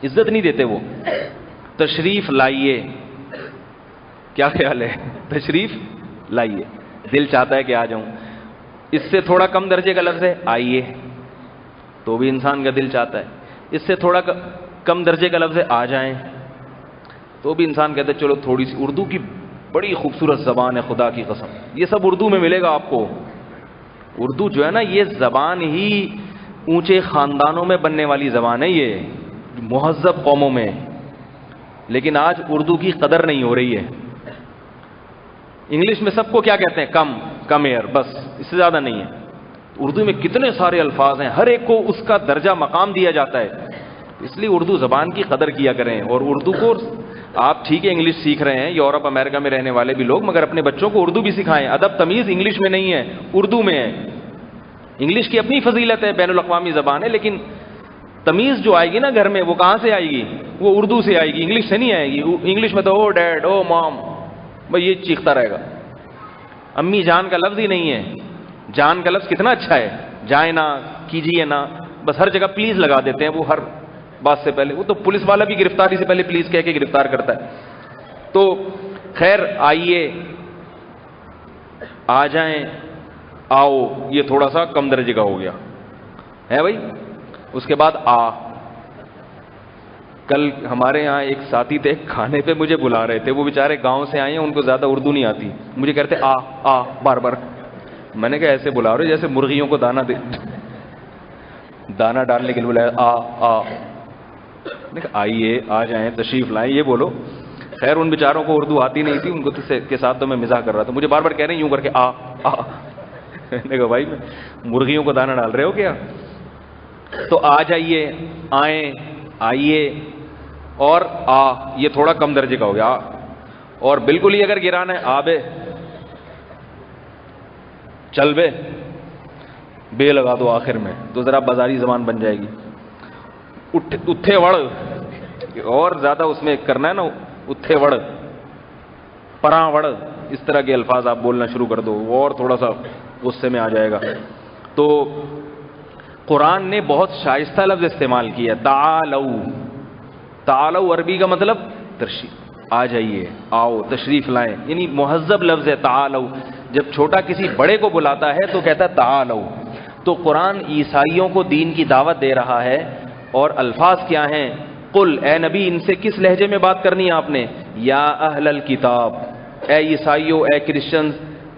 عزت نہیں دیتے. وہ تشریف لائیے، کیا خیال ہے؟ تشریف لائیے، دل چاہتا ہے کہ آ جاؤں. اس سے تھوڑا کم درجے کا لفظ ہے آئیے، تو بھی انسان کا دل چاہتا ہے. اس سے تھوڑا کم درجے کا لفظ ہے آ جائیں، تو بھی انسان کہتا ہے چلو تھوڑی سی. اردو کی بڑی خوبصورت زبان ہے، خدا کی قسم. یہ سب اردو میں ملے گا آپ کو. اردو جو ہے نا یہ زبان ہی اونچے خاندانوں میں بننے والی زبان ہے، یہ مہذب قوموں میں. لیکن آج اردو کی قدر نہیں ہو رہی ہے. انگلش میں سب کو کیا کہتے ہیں؟ کم ایئر، بس اس سے زیادہ نہیں ہے. اردو میں کتنے سارے الفاظ ہیں، ہر ایک کو اس کا درجہ مقام دیا جاتا ہے. اس لیے اردو زبان کی قدر کیا کریں. اور اردو کو آپ ٹھیک ہے انگلش سیکھ رہے ہیں، یورپ امریکہ میں رہنے والے بھی لوگ، مگر اپنے بچوں کو اردو بھی سکھائیں. ادب تمیز انگلش میں نہیں ہے، اردو میں ہے. انگلش کی اپنی فضیلت ہے، بین الاقوامی زبان ہے، لیکن تمیز جو آئے گی نا گھر میں وہ کہاں سے آئے گی؟ وہ اردو سے آئے گی، انگلش سے نہیں آئے گی. انگلش میں تو او ڈیڈ، او مام، بھائی یہ چیختا رہے گا. امی جان کا لفظ ہی نہیں ہے. جان کا لفظ کتنا اچھا ہے، جائیں نا، کیجیے نا، بس ہر جگہ پلیز لگا دیتے ہیں. وہ ہر بات سے پہلے، وہ تو پولیس والا بھی گرفتاری سے پہلے پلیز کہہ کے گرفتار کرتا ہے. تو خیر آئیے، آ جائیں، آؤ، یہ تھوڑا سا کم درجے کا ہو گیا ہے بھائی. اس کے بعد کل ہمارے ہاں ایک ساتھی تھے، کھانے پہ مجھے بلا رہے تھے. وہ بیچارے گاؤں سے آئے ہیں، ان کو زیادہ اردو نہیں آتی. مجھے کہتے آ بار بار. میں نے کہا ایسے بلا رہے جیسے مرغیوں کو دانا ڈالنے کے لیے بلایا. آ آئیے، آ جائیں، تشریف لائیں، یہ بولو. خیر ان بیچاروں کو اردو آتی نہیں تھی، ان کو کے ساتھ تو میں مزاح کر رہا تھا. مجھے بار بار کہہ رہے ہیں یوں کر کے آ. میں نے کہا بھائی مرغیوں کو دانا ڈال رہے ہو کیا؟ تو آ جائیے، آئیں، آئیے، اور یہ تھوڑا کم درجے کا ہو گیا. اور بالکل ہی اگر گرانا ہے آ بے، چل بے لگا دو آخر میں، تو ذرا بازاری زبان بن جائے گی. اتھے وڑ، اور زیادہ اس میں کرنا ہے نا، اتھے وڑ، پراں وڑ، اس طرح کے الفاظ آپ بولنا شروع کر دو، اور تھوڑا سا غصے میں آ جائے گا. تو قرآن نے بہت شائستہ لفظ استعمال کیا. تعالو عربی کا مطلب تشریف، آ جائیے، آؤ، تشریف لائیں، یعنی مہذب لفظ ہے تعالو. جب چھوٹا کسی بڑے کو بلاتا ہے تو کہتا ہے تعالو. تو قرآن عیسائیوں کو دین کی دعوت دے رہا ہے، اور الفاظ کیا ہیں؟ قل، اے نبی ان سے کس لہجے میں بات کرنی ہے آپ نے؟ یا اہل الکتاب، اے عیسائیوں، اے کرسچنز،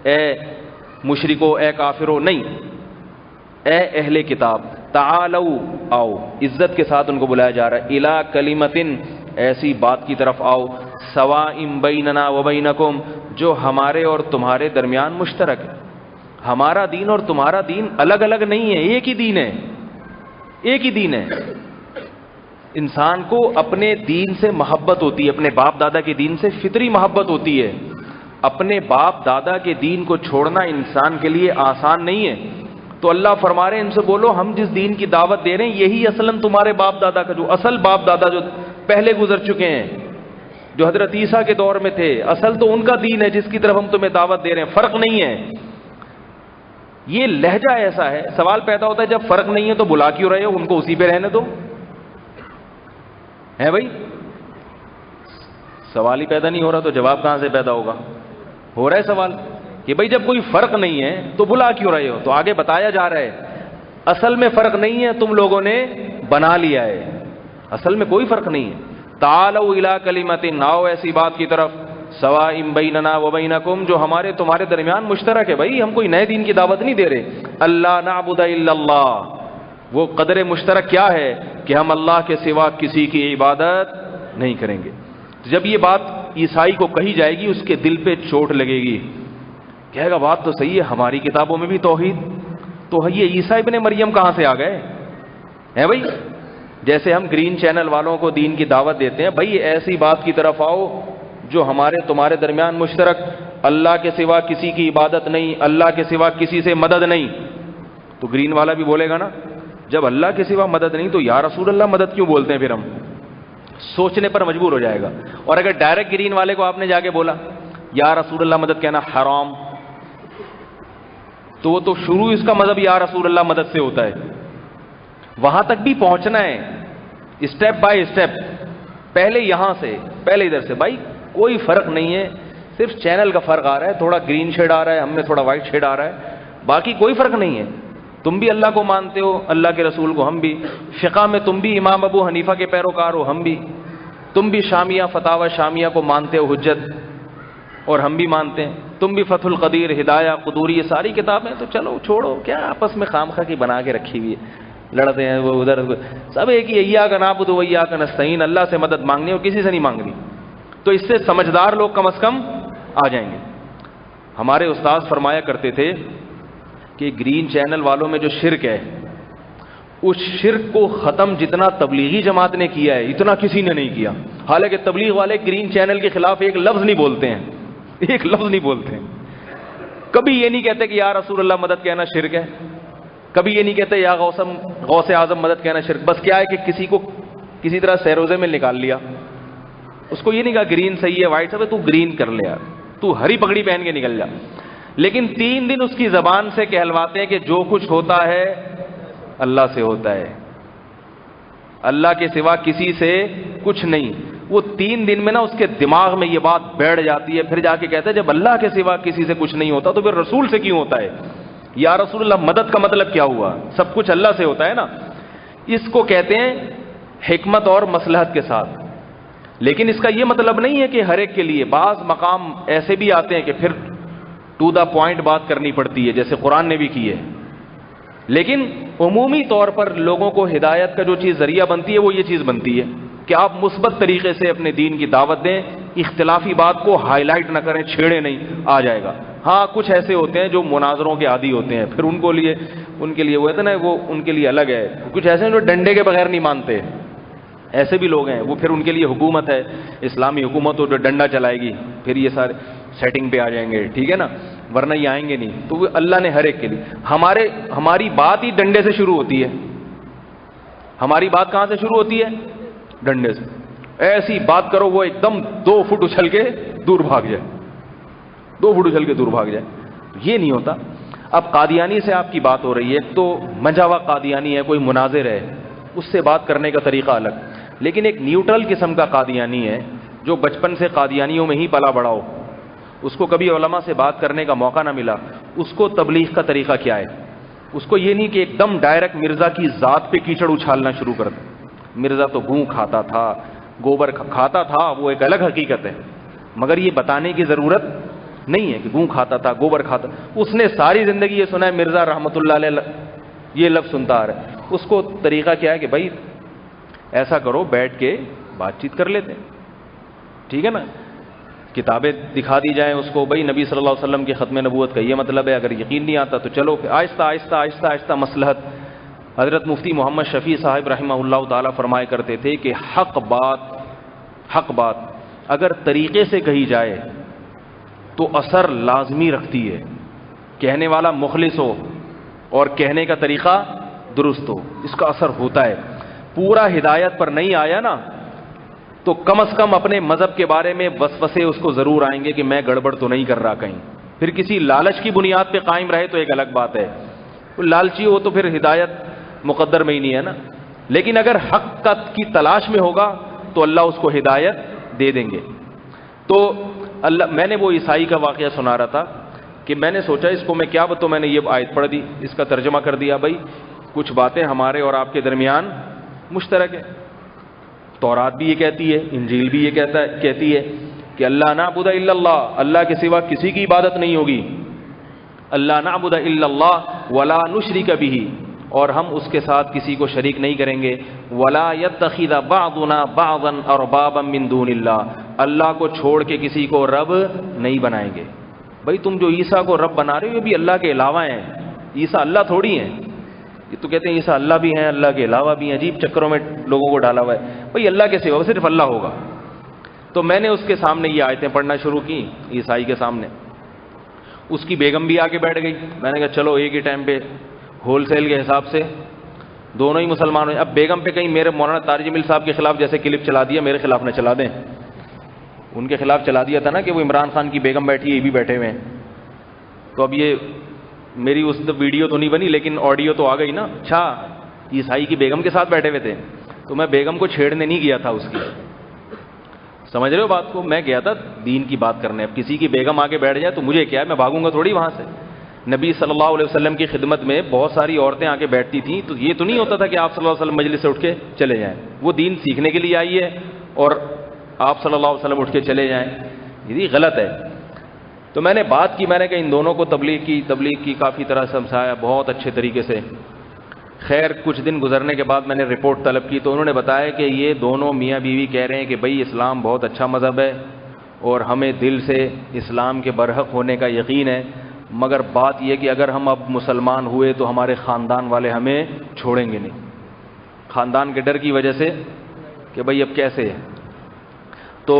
اے مشرکو، اے کافرو، نہیں، اے اہل کتاب، تعالو، آؤ. عزت کے ساتھ ان کو بلایا جا رہا ہے. الی کلمتن، ایسی بات کی طرف آؤ، سواء بیننا و بینکم، جو ہمارے اور تمہارے درمیان مشترک ہے. ہمارا دین اور تمہارا دین الگ الگ نہیں ہے، ایک ہی دین ہے، ایک ہی دین ہے. انسان کو اپنے دین سے محبت ہوتی ہے، اپنے باپ دادا کے دین سے فطری محبت ہوتی ہے. اپنے باپ دادا کے دین کو چھوڑنا انسان کے لیے آسان نہیں ہے. تو اللہ فرما رہے ہیں ان سے بولو ہم جس دین کی دعوت دے رہے ہیں یہی اصلاً تمہارے باپ دادا کا، جو اصل باپ دادا جو پہلے گزر چکے ہیں، جو حضرت عیسیٰ کے دور میں تھے، اصل تو ان کا دین ہے جس کی طرف ہم تمہیں دعوت دے رہے ہیں. فرق نہیں ہے. یہ لہجہ ایسا ہے. سوال پیدا ہوتا ہے جب فرق نہیں ہے تو بلا کیوں رہے ہو؟ ان کو اسی پہ رہنے دو. ہے بھائی، سوال ہی پیدا نہیں ہو رہا تو جواب کہاں سے پیدا ہوگا؟ ہو رہا ہے سوال کہ بھائی جب کوئی فرق نہیں ہے تو بلا کیوں رہے ہو؟ تو آگے بتایا جا رہا ہے اصل میں فرق نہیں ہے، تم لوگوں نے بنا لیا ہے. اصل میں کوئی فرق نہیں ہے. تعالوا الی کلمۃ، آؤ ایسی بات کی طرف، سواء بیننا و بینکم، جو ہمارے تمہارے درمیان مشترک ہے. بھائی ہم کوئی نئے دین کی دعوت نہیں دے رہے. اللہ نعبد الا اللہ، وہ قدر مشترک کیا ہے کہ ہم اللہ کے سوا کسی کی عبادت نہیں کریں گے. جب یہ بات عیسائی کو کہی جائے گی اس کے دل پہ چوٹ لگے گی، کہے گا بات تو صحیح ہے، ہماری کتابوں میں بھی توحید، تو یہ عیسیٰ ابن مریم کہاں سے آ گئے؟ ہے بھائی. جیسے ہم گرین چینل والوں کو دین کی دعوت دیتے ہیں، بھائی ایسی بات کی طرف آؤ جو ہمارے تمہارے درمیان مشترک، اللہ کے سوا کسی کی عبادت نہیں، اللہ کے سوا کسی سے مدد نہیں. تو گرین والا بھی بولے گا نا، جب اللہ کے سوا مدد نہیں تو یا رسول اللہ مدد کیوں بولتے ہیں؟ پھر ہم سوچنے پر مجبور ہو جائے گا. اور اگر ڈائریکٹ گرین والے کو آپ نے جا کے بولا یا رسول اللہ مدد کہنا حرام، تو وہ تو شروع اس کا مذہب یا رسول اللہ مدد سے ہوتا ہے. وہاں تک بھی پہنچنا ہے اسٹیپ بائی اسٹیپ، پہلے یہاں سے، پہلے ادھر سے. بھائی کوئی فرق نہیں ہے، صرف چینل کا فرق آ رہا ہے، تھوڑا گرین شیڈ آ رہا ہے، ہم میں تھوڑا وائٹ شیڈ آ رہا ہے، باقی کوئی فرق نہیں ہے. تم بھی اللہ کو مانتے ہو، اللہ کے رسول کو، ہم بھی. فقہ میں تم بھی امام ابو حنیفہ کے پیروکار ہو، ہم بھی. تم بھی شامیہ فتاوی شامیہ کو مانتے ہو حجت، اور ہم بھی مانتے ہیں. تم بھی فتح القدیر، ہدایہ، قدوری، یہ ساری کتابیں. تو چلو چھوڑو، کیا آپس میں خامخواہ کی بنا کے رکھی ہوئی ہے، لڑتے ہیں وہ ادھر. سب ایک ہی، ایاک نعبد و ایاک نستعین، اللہ سے مدد مانگنی ہے اور کسی سے نہیں مانگنی. تو اس سے سمجھدار لوگ کم از کم آ جائیں گے. ہمارے استاد فرمایا کرتے تھے کہ گرین چینل والوں میں جو شرک ہے، اس شرک کو ختم جتنا تبلیغی جماعت نے کیا ہے اتنا کسی نے نہیں کیا. حالانکہ تبلیغ والے گرین چینل کے خلاف ایک لفظ نہیں بولتے ہیں، ایک لفظ نہیں بولتے ہیں. کبھی یہ نہیں کہتے کہ یا رسول اللہ مدد کہنا شرک ہے، کبھی یہ نہیں کہتے یا غوث اعظم مدد کہنا شرک. بس کیا ہے کہ کسی کو کسی طرح سیروزے میں نکال لیا، اس کو یہ نہیں کہا گرین صحیح ہے وائٹ صحیح ہے، تو گرین کر لے یار، تو ہری پگڑی پہن کے نکل جا. لیکن 3 دن اس کی زبان سے کہلواتے ہیں کہ جو کچھ ہوتا ہے اللہ سے ہوتا ہے، اللہ کے سوا کسی سے کچھ نہیں. وہ 3 دن میں نا اس کے دماغ میں یہ بات بیٹھ جاتی ہے. پھر جا کے کہتا ہے جب اللہ کے سوا کسی سے کچھ نہیں ہوتا تو پھر رسول سے کیوں ہوتا ہے؟ یا رسول اللہ مدد کا مطلب کیا ہوا؟ سب کچھ اللہ سے ہوتا ہے نا. اس کو کہتے ہیں حکمت اور مصلحت کے ساتھ. لیکن اس کا یہ مطلب نہیں ہے کہ ہر ایک کے لیے. بعض مقام ایسے بھی آتے ہیں کہ پھر ٹو دا پوائنٹ بات کرنی پڑتی ہے، جیسے قرآن نے بھی کی ہے. لیکن عمومی طور پر لوگوں کو ہدایت کا جو چیز ذریعہ بنتی ہے وہ یہ چیز بنتی ہے کہ آپ مثبت طریقے سے اپنے دین کی دعوت دیں، اختلافی بات کو ہائی لائٹ نہ کریں، چھیڑے نہیں، آ جائے گا. ہاں کچھ ایسے ہوتے ہیں جو مناظروں کے عادی ہوتے ہیں، پھر ان کے لیے وہ ہے نا، وہ ان کے لیے الگ ہے. کچھ ایسے ہیں جو ڈنڈے کے بغیر نہیں مانتے، ایسے بھی لوگ ہیں. وہ پھر ان کے لیے حکومت ہے، اسلامی حکومت ہو جو ڈنڈا چلائے گی، پھر یہ سارے سیٹنگ پہ آ جائیں گے، ٹھیک ہے نا، ورنہ یہ آئیں گے نہیں. تو وہ اللہ نے ہر ایک کے لیے. ہماری بات ہی ڈنڈے سے شروع ہوتی ہے. ہماری بات کہاں سے شروع ہوتی ہے؟ ڈنڈے سے. ایسی بات کرو وہ ایک دم 2 فٹ اچھل کے دور بھاگ جائے، 2 فٹ اچھل کے دور بھاگ جائے. یہ نہیں ہوتا. اب قادیانی سے آپ کی بات ہو رہی ہے، تو منجا ہوا قادیانی ہے، کوئی مناظر ہے، اس سے بات کرنے کا طریقہ الگ. لیکن ایک نیوٹرل قسم کا قادیانی ہے جو بچپن سے قادیانیوں میں ہی پلا بڑا ہو، اس کو کبھی علماء سے بات کرنے کا موقع نہ ملا، اس کو تبلیغ کا طریقہ کیا ہے؟ اس کو یہ نہیں کہ ایک دم ڈائریکٹ مرزا کی ذات پہ کیچڑ اچھالنا شروع کر دے. مرزا تو گوں کھاتا تھا، گوبر کھاتا تھا، وہ ایک الگ حقیقت ہے، مگر یہ بتانے کی ضرورت نہیں ہے کہ گوں کھاتا تھا، گوبر کھاتا. اس نے ساری زندگی یہ سنا ہے، مرزا رحمۃ اللہ علیہ یہ لفظ سنتا آ رہا ہے. اس کو طریقہ کیا ہے کہ بھائی ایسا کرو، بیٹھ کے بات چیت کر لیتے ہیں، ٹھیک ہے نا، کتابیں دکھا دی جائیں اس کو، بھائی نبی صلی اللہ علیہ وسلم کے ختم نبوت کا یہ مطلب ہے. اگر یقین نہیں آتا تو چلو آہستہ آہستہ آہستہ آہستہ مصلحت. حضرت مفتی محمد شفیع صاحب رحمہ اللہ تعالیٰ فرمایا کرتے تھے کہ حق بات اگر طریقے سے کہی جائے تو اثر لازمی رکھتی ہے. کہنے والا مخلص ہو اور کہنے کا طریقہ درست ہو، اس کا اثر ہوتا ہے. پورا ہدایت پر نہیں آیا نا تو کم از کم اپنے مذہب کے بارے میں وسوسے اس کو ضرور آئیں گے کہ میں گڑبڑ تو نہیں کر رہا کہیں. پھر کسی لالچ کی بنیاد پہ قائم رہے تو ایک الگ بات ہے، لالچی ہو تو پھر ہدایت مقدر میں ہی نہیں ہے نا. لیکن اگر حق کی تلاش میں ہوگا تو اللہ اس کو ہدایت دے دیں گے. تو میں نے وہ عیسائی کا واقعہ سنا رہا تھا کہ میں نے سوچا اس کو میں کیا بتاؤں. میں نے یہ آیت پڑھ دی، اس کا ترجمہ کر دیا. بھائی کچھ باتیں ہمارے اور آپ کے درمیان مشترک ہے. تورات بھی یہ کہتی ہے، انجیل بھی یہ کہتی ہے کہ اللہ نعبد الا اللہ، اللہ کے سوا کسی کی عبادت نہیں ہوگی. اللہ نعبد الا اللہ ولا نشرک بہ، اور ہم اس کے ساتھ کسی کو شریک نہیں کریں گے. ولا یتخذ بعضنا بعضا اربابا من دون اللہ، اللہ کو چھوڑ کے کسی کو رب نہیں بنائیں گے. بھائی تم جو عیسیٰ کو رب بنا رہے ہو یہ بھی اللہ کے علاوہ ہیں، عیسیٰ اللہ تھوڑی ہیں. یہ تو کہتے ہیں عیسیٰ اللہ بھی ہیں، اللہ کے علاوہ بھی ہیں، عجیب چکروں میں لوگوں کو ڈالا ہوا ہے. بھائی اللہ کے سوا صرف اللہ ہوگا. تو میں نے اس کے سامنے یہ آیتیں پڑھنا شروع کی، عیسائی کے سامنے. اس کی بیگم بھی آ کے بیٹھ گئی. میں نے کہا چلو ایک ہی ٹائم پہ ہول سیل کے حساب سے دونوں ہی مسلمان ہوئے. اب بیگم پہ کہیں میرے مولانا طارق جمیل صاحب کے خلاف جیسے کلپ چلا دیا، میرے خلاف نہ چلا دیں. ان کے خلاف چلا دیا تھا نا کہ وہ عمران خان کی بیگم بیٹھی ہے، یہ بھی بیٹھے ہوئے ہیں. تو اب یہ میری اس ویڈیو تو نہیں بنی لیکن آڈیو تو آ گئی نا. اچھا عیسائی کی بیگم کے ساتھ بیٹھے ہوئے تھے. تو میں بیگم کو چھیڑنے نہیں گیا تھا اس کی، سمجھ رہے ہو بات کو. میں گیا تھا دین کی بات کرنے. اب کسی کی بیگم آ کے بیٹھ جائے تو مجھے کیا ہے، میں بھاگوں گا تھوڑی وہاں سے. نبی صلی اللہ علیہ وسلم کی خدمت میں بہت ساری عورتیں آ کے بیٹھتی تھیں، تو یہ تو نہیں ہوتا تھا کہ آپ صلی اللہ علیہ وسلم مجلس سے اٹھ کے چلے جائیں. وہ دین سیکھنے کے لیے آئی ہے اور آپ صلی اللہ علیہ وسلم اٹھ کے چلے جائیں، یہ غلط ہے. تو میں نے بات کی، میں نے کہا ان دونوں کو تبلیغ کی کافی طرح سمجھایا بہت اچھے طریقے سے. خیر کچھ دن گزرنے کے بعد میں نے رپورٹ طلب کی تو انہوں نے بتایا کہ یہ دونوں میاں بیوی کہہ رہے ہیں کہ بھئی اسلام بہت اچھا مذہب ہے اور ہمیں دل سے اسلام کے برحق ہونے کا یقین ہے، مگر بات یہ کہ اگر ہم اب مسلمان ہوئے تو ہمارے خاندان والے ہمیں چھوڑیں گے نہیں، خاندان کے ڈر کی وجہ سے کہ بھئی اب کیسے ہے. تو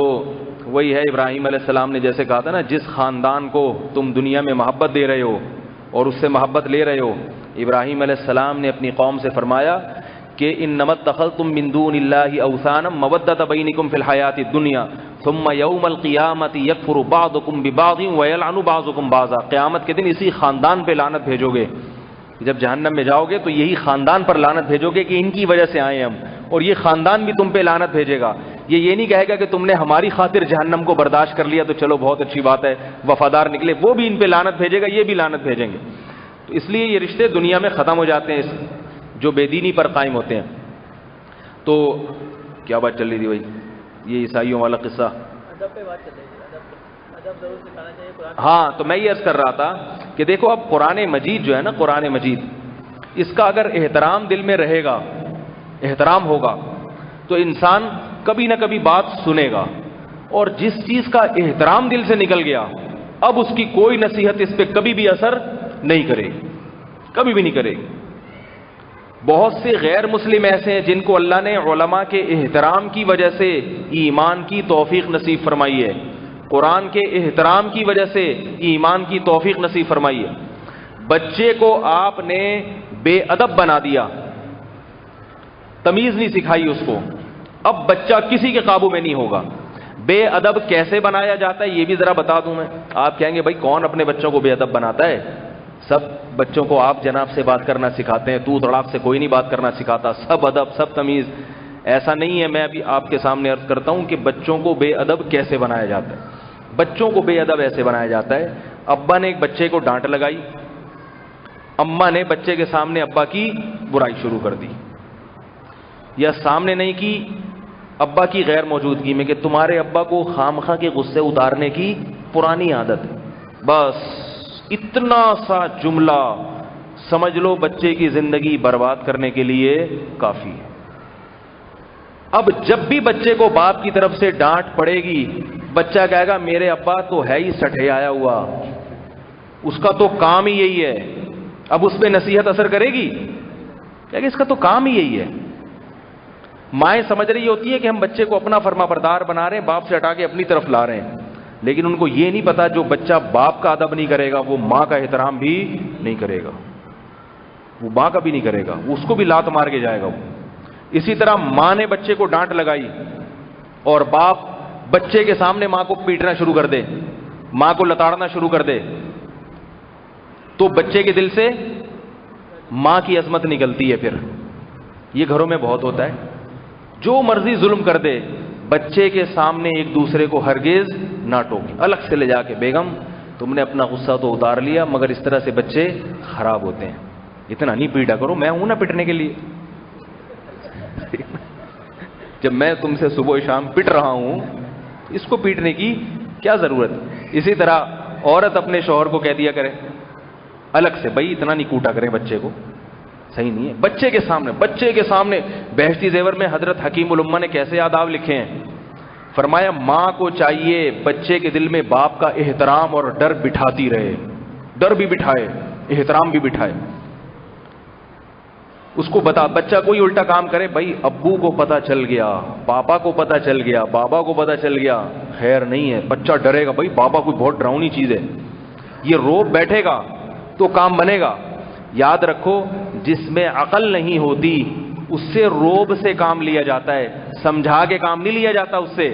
وہی ہے ابراہیم علیہ السلام نے جیسے کہا تھا نا، جس خاندان کو تم دنیا میں محبت دے رہے ہو اور اس سے محبت لے رہے ہو. ابراہیم علیہ السلام نے اپنی قوم سے فرمایا کہ انما اتخذتم من دون اللہ اوثانا مودۃ بینکم فی الحیاۃ الدنیا ثم یوم القیامۃ یکفر بعضکم ببعض ویلعن بعضکم بعضا. قیامت کے دن اسی خاندان پہ لعنت بھیجو گے. جب جہنم میں جاؤ گے تو یہی خاندان پر لعنت بھیجو گے کہ ان کی وجہ سے آئے ہم، اور یہ خاندان بھی تم پہ لعنت بھیجے گا. یہ نہیں کہے گا کہ تم نے ہماری خاطر جہنم کو برداشت کر لیا تو چلو بہت اچھی بات ہے، وفادار نکلے. وہ بھی ان پہ لعنت بھیجے گا، یہ بھی لعنت بھیجیں گے. تو اس لیے یہ رشتے دنیا میں ختم ہو جاتے ہیں جو بے دینی پر قائم ہوتے ہیں. تو کیا بات چل رہی تھی بھائی؟ یہ عیسائیوں والا قصہ. ہاں تو میں یہ عرض کر رہا تھا کہ دیکھو اب قرآن مجید جو ہے نا، قرآن مجید اس کا اگر احترام دل میں رہے گا، احترام ہوگا تو انسان کبھی نہ کبھی بات سنے گا. اور جس چیز کا احترام دل سے نکل گیا اب اس کی کوئی نصیحت اس پہ کبھی بھی اثر نہیں کرے گی، کبھی بھی نہیں کرے گی. بہت سے غیر مسلم ایسے ہیں جن کو اللہ نے علماء کے احترام کی وجہ سے ایمان کی توفیق نصیب فرمائی ہے، قرآن کے احترام کی وجہ سے ایمان کی توفیق نصیب فرمائی ہے. بچے کو آپ نے بے ادب بنا دیا، تمیز نہیں سکھائی اس کو، اب بچہ کسی کے قابو میں نہیں ہوگا. بے ادب کیسے بنایا جاتا ہے یہ بھی ذرا بتا دوں میں. آپ کہیں گے بھائی کون اپنے بچوں کو بے ادب بناتا ہے؟ سب بچوں کو آپ جناب سے بات کرنا سکھاتے ہیں، تو تڑاک سے کوئی نہیں بات کرنا سکھاتا، سب ادب سب تمیز. ایسا نہیں ہے. میں ابھی آپ کے سامنے عرض کرتا ہوں کہ بچوں کو بے ادب کیسے بنایا جاتا ہے. بچوں کو بے ادب ایسے بنایا جاتا ہے، ابا نے ایک بچے کو ڈانٹ لگائی، اماں نے بچے کے سامنے ابا کی برائی شروع کر دی، یا سامنے نہیں کی، ابا کی غیر موجودگی میں، کہ تمہارے ابا کو خامخواہ کے غصے اتارنے کی پرانی عادت ہے. بس اتنا سا جملہ سمجھ لو بچے کی زندگی برباد کرنے کے لیے کافی ہے. اب جب بھی بچے کو باپ کی طرف سے ڈانٹ پڑے گی بچہ کہے گا میرے ابا تو ہے ہی سٹھے آیا ہوا، اس کا تو کام ہی یہی ہے. اب اس پہ نصیحت اثر کرے گی؟ کہ اس کا تو کام ہی یہی ہے. مائیں سمجھ رہی ہوتی ہے کہ ہم بچے کو اپنا فرما بردار بنا رہے ہیں، باپ سے ہٹا کے اپنی طرف لا رہے ہیں، لیکن ان کو یہ نہیں پتا جو بچہ باپ کا ادب نہیں کرے گا وہ ماں کا احترام بھی نہیں کرے گا، وہ ماں کا بھی نہیں کرے گا، وہ اس کو بھی لات مار کے جائے گا. وہ اسی طرح ماں نے بچے کو ڈانٹ لگائی اور باپ بچے کے سامنے ماں کو پیٹنا شروع کر دے، ماں کو لتاڑنا شروع کر دے، تو بچے کے دل سے ماں کی عظمت نکلتی ہے. پھر یہ گھروں میں بہت ہوتا ہے، جو مرضی ظلم کر دے بچے کے سامنے ایک دوسرے کو ہرگز نہ ٹوکے، الگ سے لے جا کے بیگم تم نے اپنا غصہ تو اتار لیا، مگر اس طرح سے بچے خراب ہوتے ہیں. اتنا نہیں پیٹا کرو، میں ہوں نا پیٹنے کے لیے. جب میں تم سے صبح شام پٹ رہا ہوں اس کو پیٹنے کی کیا ضرورت. اسی طرح عورت اپنے شوہر کو کہہ دیا کرے الگ سے بھائی اتنا نہیں کوٹا کریں بچے کو، صحیح نہیں ہے. بچے کے سامنے بہشتی زیور میں حضرت حکیم الامہ نے کیسے آداب لکھے ہیں. فرمایا ماں کو چاہیے بچے کے دل میں باپ کا احترام اور ڈر بٹھاتی رہے، ڈر بھی بٹھائے احترام بھی بٹھائے. اس کو بتا, بچہ کوئی الٹا کام کرے, بھائی ابو کو پتا چل گیا, پاپا کو پتا چل گیا, بابا کو پتا چل گیا, خیر نہیں ہے, بچہ ڈرے گا, بھائی بابا کوئی بہت ڈراؤنی چیز ہے, یہ روب بیٹھے گا تو کام بنے گا. یاد رکھو, جس میں عقل نہیں ہوتی اس سے روب سے کام لیا جاتا ہے, سمجھا کے کام نہیں لیا جاتا, اس سے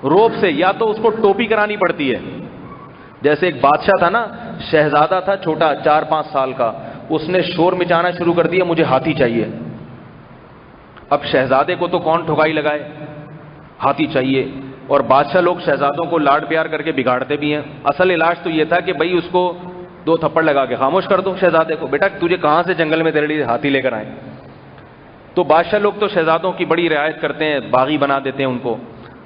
روب سے. یا تو اس کو ٹوپی کرانی پڑتی ہے. جیسے ایک بادشاہ تھا نا, شہزادہ تھا چھوٹا 4-5 سال کا, اس نے شور مچانا شروع کر دیا, مجھے ہاتھی چاہیے. اب شہزادے کو تو کون ٹھکائی لگائے, ہاتھی چاہیے. اور بادشاہ لوگ شہزادوں کو لاڈ پیار کر کے بگاڑتے بھی ہیں. اصل علاج تو یہ تھا کہ بھائی اس کو 2 تھپڑ لگا کے خاموش کر دو شہزادے کو, بیٹا تجھے کہاں سے جنگل میں تیرے لیے ہاتھی لے کر آئے. تو بادشاہ لوگ تو شہزادوں کی بڑی رعایت کرتے ہیں, باغی بنا دیتے ہیں ان کو.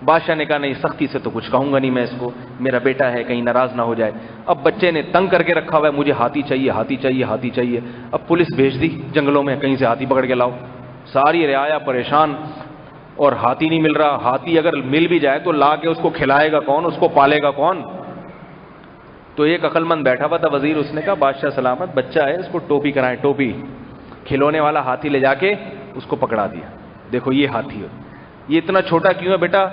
بادشاہ نے کہا نہیں, سختی سے تو کچھ کہوں گا نہیں میں اس کو, میرا بیٹا ہے کہیں ناراض نہ ہو جائے. اب بچے نے تنگ کر کے رکھا ہوا ہے, مجھے ہاتھی چاہیے, ہاتھی چاہیے, ہاتھی چاہیے. اب پولیس بھیج دی جنگلوں میں, کہیں سے ہاتھی پکڑ کے لاؤ. ساری رعایا پریشان, اور ہاتھی نہیں مل رہا. ہاتھی اگر مل بھی جائے تو لا کے اس کو کھلائے گا کون, اس کو پالے گا کون. تو ایک عقل مند بیٹھا ہوا تھا وزیر, اس نے کہا بادشاہ سلامت, بچہ ہے اس کو ٹوپی کرائیں, ٹوپی. کھلونے والا ہاتھی لے جا کے اس کو پکڑا دیا. دیکھو یہ ہاتھی ہے, یہ اتنا چھوٹا کیوں ہے بیٹا,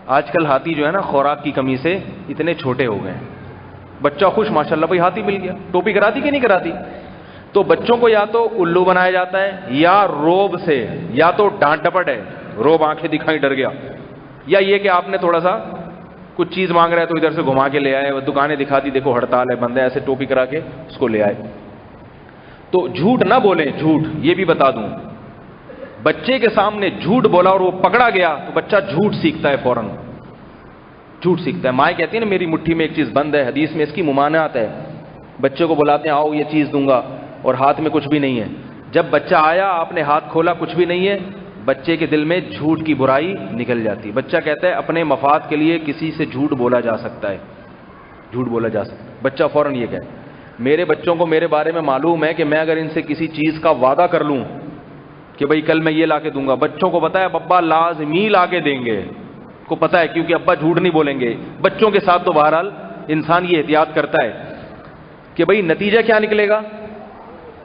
آج کل ہاتھی جو ہے نا خوراک کی کمی سے اتنے چھوٹے ہو گئے ہیں. بچہ خوش, ماشاءاللہ بھائی ہاتھی مل گیا. ٹوپی کراتی کہ نہیں کراتی. تو بچوں کو یا تو الو بنایا جاتا ہے, یا روب سے, یا تو ڈانٹ ڈپٹ ہے, روب آنکھیں دکھائی ڈر گیا, یا یہ کہ آپ نے تھوڑا سا کچھ چیز مانگ رہا ہے تو ادھر سے گھما کے لے آئے, وہ دکانیں دکھا دی, دیکھو ہڑتال ہے, بند ہے, ایسے ٹوپی کرا کے اس کو لے آئے. تو جھوٹ نہ بولیں, جھوٹ یہ بھی بتا دوں, بچے کے سامنے جھوٹ بولا اور وہ پکڑا گیا تو بچہ جھوٹ سیکھتا ہے, فوراً جھوٹ سیکھتا ہے. مائیں کہتی ہیں نا میری مٹھی میں ایک چیز بند ہے, حدیث میں اس کی ممانعت ہے. بچے کو بلاتے ہیں آؤ یہ چیز دوں گا, اور ہاتھ میں کچھ بھی نہیں ہے. جب بچہ آیا, آپ نے ہاتھ کھولا, کچھ بھی نہیں ہے, بچے کے دل میں جھوٹ کی برائی نکل جاتی. بچہ کہتا ہے اپنے مفاد کے لیے کسی سے جھوٹ بولا جا سکتا ہے, جھوٹ بولا جا سکتا ہے. بچہ فوراً یہ کہے. میرے بچوں کو میرے بارے میں معلوم ہے کہ میں اگر ان سے کسی چیز کا وعدہ کر لوں کہ بھئی کل میں یہ لا کے دوں گا, بچوں کو پتا ہے ابا لازمی لا کے دیں گے, کو پتا ہے, کیونکہ ابا جھوٹ نہیں بولیں گے. بچوں کے ساتھ تو بہرحال انسان یہ احتیاط کرتا ہے کہ بھئی نتیجہ کیا نکلے گا.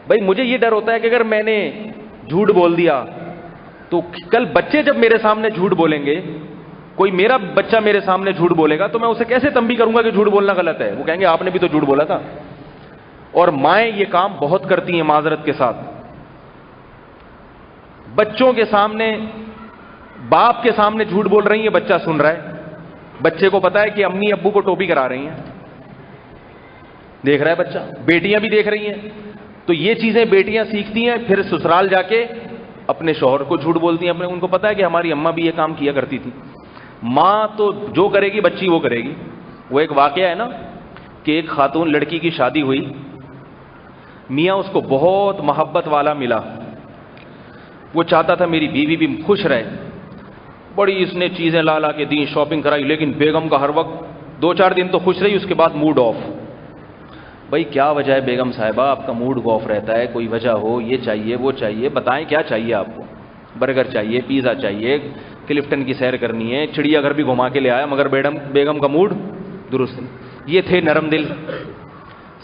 بھئی مجھے یہ ڈر ہوتا ہے کہ اگر میں نے جھوٹ بول دیا تو کل بچے جب میرے سامنے جھوٹ بولیں گے, کوئی میرا بچہ میرے سامنے جھوٹ بولے گا تو میں اسے کیسے تنبیہ کروں گا کہ جھوٹ بولنا غلط ہے. وہ کہیں گے آپ نے بھی تو جھوٹ بولا تھا. اور مائیں یہ کام بہت کرتی ہیں معذرت کے ساتھ. بچوں کے سامنے, باپ کے سامنے جھوٹ بول رہی ہیں, بچہ سن رہا ہے, بچے کو پتا ہے کہ امی ابو کو ٹوپی کرا رہی ہیں, دیکھ رہا ہے بچہ. بیٹیاں بھی دیکھ رہی ہیں, تو یہ چیزیں بیٹیاں سیکھتی ہیں, پھر سسرال جا کے اپنے شوہر کو جھوٹ بولتی ہیں. اپنے ان کو پتا ہے کہ ہماری اماں بھی یہ کام کیا کرتی تھی. ماں تو جو کرے گی بچی وہ کرے گی. وہ ایک واقعہ ہے نا کہ ایک خاتون لڑکی کی شادی ہوئی, میاں اس کو بہت محبت والا ملا, وہ چاہتا تھا میری بیوی بھی خوش رہے, بڑی اس نے چیزیں لا لا کے دیں, شاپنگ کرائی, لیکن بیگم کا ہر وقت 2-4 دن تو خوش رہی, اس کے بعد موڈ آف. بھائی کیا وجہ ہے بیگم صاحبہ آپ کا موڈ آف رہتا ہے, کوئی وجہ ہو, یہ چاہیے وہ چاہیے, بتائیں کیا چاہیے آپ کو. برگر چاہیے, پیزا چاہیے, کلفٹن کی سیر کرنی ہے, چڑیا گھر بھی گھما کے لے آیا, مگر بیگم کا موڈ درست نہیں. یہ تھے نرم دل,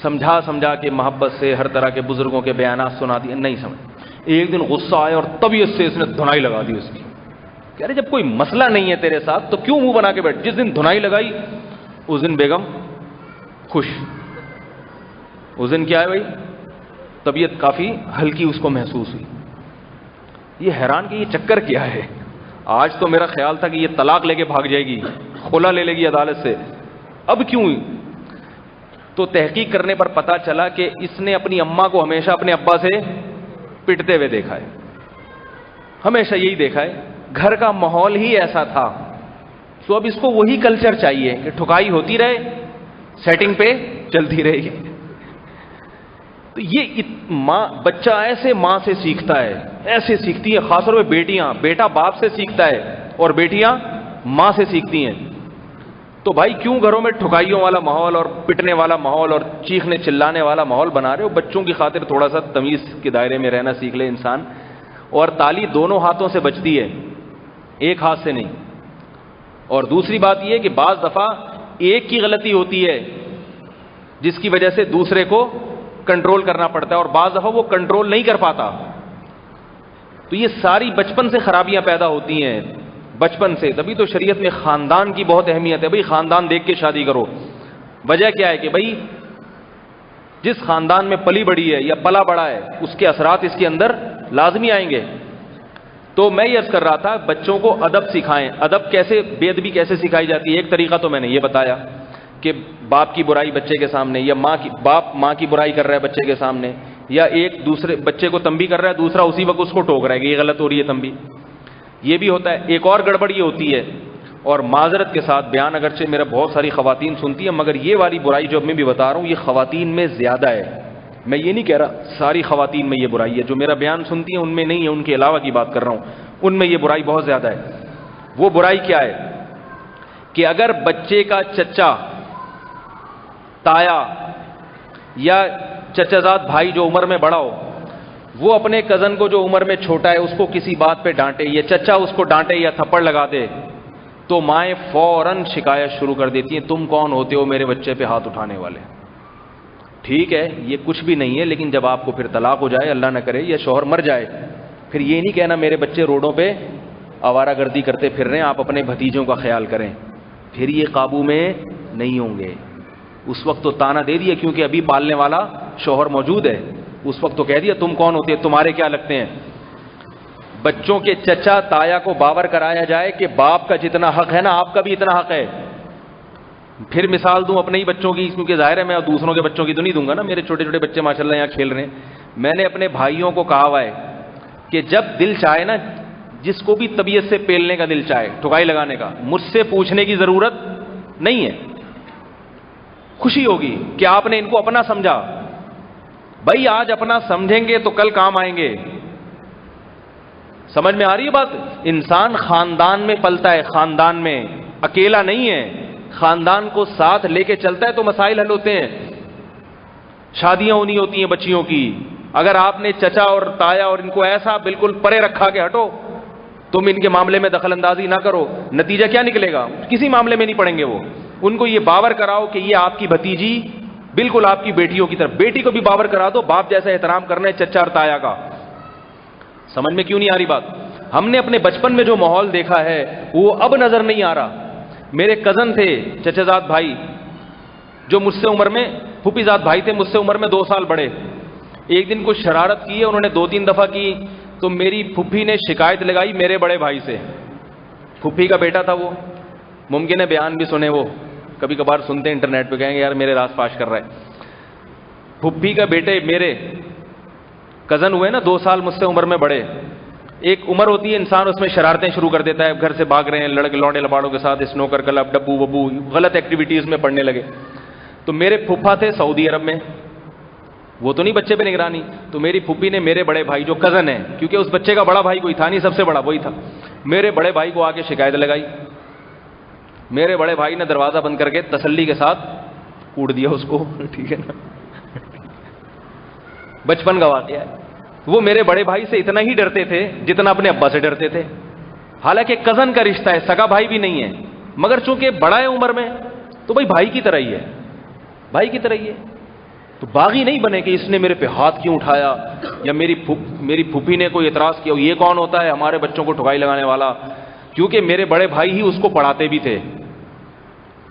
سمجھا کے محبت سے ہر طرح کے بزرگوں کے بیانات سنا دیے, نہیں سمجھ. ایک دن غصہ آیا اور طبیعت سے اس نے دھنائی لگا دی اس کی. کہہ رہے جب کوئی مسئلہ نہیں ہے تیرے ساتھ تو کیوں منہ بنا کے بیٹھ. جس دن دھنائی لگائی اس دن بیگم خوش, اس دن کیا ہے بھائی, طبیعت کافی ہلکی اس کو محسوس ہوئی. یہ حیران کہ یہ چکر کیا ہے. آج تو میرا خیال تھا کہ یہ طلاق لے کے بھاگ جائے گی, خلا لے لے گی عدالت سے, اب کیوں ہوئی. تو تحقیق کرنے پر پتا چلا کہ اس نے اپنی اماں کو ہمیشہ اپنے ابا سے پٹتے ہوئے دیکھا ہے, ہمیشہ یہی دیکھا ہے, گھر کا ماحول ہی ایسا تھا. تو اب اس کو وہی کلچر چاہیے کہ ٹھکائی ہوتی رہے, سیٹنگ پہ چلتی رہے گی. تو یہ بچہ ایسے ماں سے سیکھتا ہے, ایسے سیکھتی ہیں, خاص طور پہ بیٹیاں. بیٹا باپ سے سیکھتا ہے اور بیٹیاں ماں سے سیکھتی ہیں. تو بھائی کیوں گھروں میں ٹھکائیوں والا ماحول اور پٹنے والا ماحول اور چیخنے چلانے والا ماحول بنا رہے ہو. بچوں کی خاطر تھوڑا سا تمیز کے دائرے میں رہنا سیکھ لے انسان. اور تالی دونوں ہاتھوں سے بجتی ہے, ایک ہاتھ سے نہیں. اور دوسری بات یہ کہ بعض دفعہ ایک کی غلطی ہوتی ہے جس کی وجہ سے دوسرے کو کنٹرول کرنا پڑتا ہے اور بعض دفعہ وہ کنٹرول نہیں کر پاتا. تو یہ ساری بچپن سے خرابیاں پیدا ہوتی ہیں, بچپن سے. تبھی تو شریعت میں خاندان کی بہت اہمیت ہے. بھائی خاندان دیکھ کے شادی کرو. وجہ کیا ہے کہ بھائی جس خاندان میں پلی بڑی ہے یا پلا بڑا ہے اس کے اثرات اس کے اندر لازمی آئیں گے. تو میں یہ عرض کر رہا تھا بچوں کو ادب سکھائیں. ادب کیسے, بے ادبی کیسے سکھائی جاتی ہے؟ ایک طریقہ تو میں نے یہ بتایا کہ باپ کی برائی بچے کے سامنے, یا باپ ماں کی برائی کر رہا ہے بچے کے سامنے, یا ایک دوسرے بچے کو تنبیہ کر رہا ہے, دوسرا اسی وقت اس کو ٹوک رہا ہے کہ یہ غلط ہو رہی ہے تنبیہ. یہ بھی ہوتا ہے. ایک اور گڑبڑ یہ ہوتی ہے, اور معذرت کے ساتھ بیان اگرچہ میرا بہت ساری خواتین سنتی ہیں, مگر یہ والی برائی جو میں بھی بتا رہا ہوں یہ خواتین میں زیادہ ہے. میں یہ نہیں کہہ رہا ساری خواتین میں یہ برائی ہے, جو میرا بیان سنتی ہیں ان میں نہیں ہے, ان کے علاوہ کی بات کر رہا ہوں, ان میں یہ برائی بہت زیادہ ہے. وہ برائی کیا ہے کہ اگر بچے کا چچا, تایا یا چچا زاد بھائی جو عمر میں بڑا ہو, وہ اپنے کزن کو جو عمر میں چھوٹا ہے اس کو کسی بات پہ ڈانٹے, یا چچا اس کو ڈانٹے یا تھپڑ لگا دے, تو مائیں فوراً شکایت شروع کر دیتی ہیں, تم کون ہوتے ہو میرے بچے پہ ہاتھ اٹھانے والے. ٹھیک ہے یہ کچھ بھی نہیں ہے, لیکن جب آپ کو پھر طلاق ہو جائے, اللہ نہ کرے, یا شوہر مر جائے, پھر یہ نہیں کہنا میرے بچے روڈوں پہ آوارہ گردی کرتے پھر رہے ہیں, آپ اپنے بھتیجوں کا خیال کریں. پھر یہ قابو میں نہیں ہوں گے. اس وقت تو تانا دے دیا کیونکہ ابھی پالنے والا شوہر موجود ہے, اس وقت تو کہہ دیا تم کون ہوتے ہیں, تمہارے کیا لگتے ہیں. بچوں کے چچا تایا کو باور کرایا جائے کہ باپ کا جتنا حق ہے نا آپ کا بھی اتنا حق ہے. پھر مثال دوں اپنے ہی بچوں کی, کیونکہ ظاہر ہے میں دوسروں کے بچوں کی تو نہیں دوں گا نا, میرے چھوٹے چھوٹے بچے ماشاءاللہ یہاں کھیل رہے ہیں. میں نے اپنے بھائیوں کو کہا ہوا ہے کہ جب دل چاہے نا, جس کو بھی طبیعت سے پیلنے کا دل چاہے, ٹھکائی لگانے کا, مجھ سے پوچھنے کی ضرورت نہیں ہے. خوشی ہوگی کہ آپ نے ان کو اپنا سمجھا. بھائی آج اپنا سمجھیں گے تو کل کام آئیں گے. سمجھ میں آ رہی ہے بات؟ انسان خاندان میں پلتا ہے, خاندان میں اکیلا نہیں ہے, خاندان کو ساتھ لے کے چلتا ہے تو مسائل حل ہوتے ہیں. شادیاں ہونی ہوتی ہیں بچیوں کی, اگر آپ نے چچا اور تایا اور ان کو ایسا بالکل پرے رکھا کہ ہٹو تم ان کے معاملے میں دخل اندازی نہ کرو, نتیجہ کیا نکلے گا؟ کسی معاملے میں نہیں پڑیں گے وہ. ان کو یہ باور کراؤ کہ یہ آپ کی بھتیجی بالکل آپ کی بیٹیوں کی طرف, بیٹی کو بھی باور کرا دو باپ جیسا احترام کرنا ہے چچا اور تایا کا. سمجھ میں کیوں نہیں آ رہی بات؟ ہم نے اپنے بچپن میں جو ماحول دیکھا ہے وہ اب نظر نہیں آ رہا. میرے کزن تھے چچا زاد بھائی جو مجھ سے عمر میں, پھوپھی زاد بھائی تھے مجھ سے عمر میں 2 سال بڑے. ایک دن کچھ شرارت کی ہے انہوں نے, 2-3 دفعہ کی, تو میری پھوپھی نے شکایت لگائی میرے بڑے بھائی سے. پھوپھی کا بیٹا تھا وہ, ممکن ہے بیان بھی سنے, وہ کبھی کبھار سنتے ہیں انٹرنیٹ پہ, کہیں گے یار میرے راز فاش کر رہا ہے. پھوپھی کا بیٹے میرے کزن ہوئے نا 2 سال مجھ سے عمر میں بڑے. ایک عمر ہوتی ہے انسان اس میں شرارتیں شروع کر دیتا ہے, گھر سے بھاگ رہے ہیں لڑکے لوڈے لباڑوں کے ساتھ, اسنوکر کلب, ڈبو وبو, غلط ایکٹیویٹیز میں پڑنے لگے. تو میرے پھوپھا تھے سعودی عرب میں, وہ تو نہیں بچے پہ نگرانی, تو میری پھوپھی نے میرے بڑے بھائی جو کزن ہے, کیونکہ اس بچے کا بڑا بھائی کوئی تھا نہیں, سب سے بڑا وہی تھا, میرے بڑے بھائی کو آ کے شکایت لگائی. میرے بڑے بھائی نے دروازہ بند کر کے تسلی کے ساتھ کوڑ دیا اس کو. ٹھیک ہے نا, بچپن کا واقعہ ہے. وہ میرے بڑے بھائی سے اتنا ہی ڈرتے تھے جتنا اپنے ابا سے ڈرتے تھے. حالانکہ کزن کا رشتہ ہے, سگا بھائی بھی نہیں ہے, مگر چونکہ بڑا ہے عمر میں تو بھائی بھائی کی طرح ہی ہے, بھائی کی طرح ہی ہے. تو باغی نہیں بنے کہ اس نے میرے پہ ہاتھ کیوں اٹھایا, یا میری پھوپھی نے کوئی اعتراض کیا, یہ کون ہوتا ہے ہمارے بچوں کو ٹھکائی لگانے والا. کیونکہ میرے بڑے بھائی ہی اس کو پڑھاتے بھی تھے,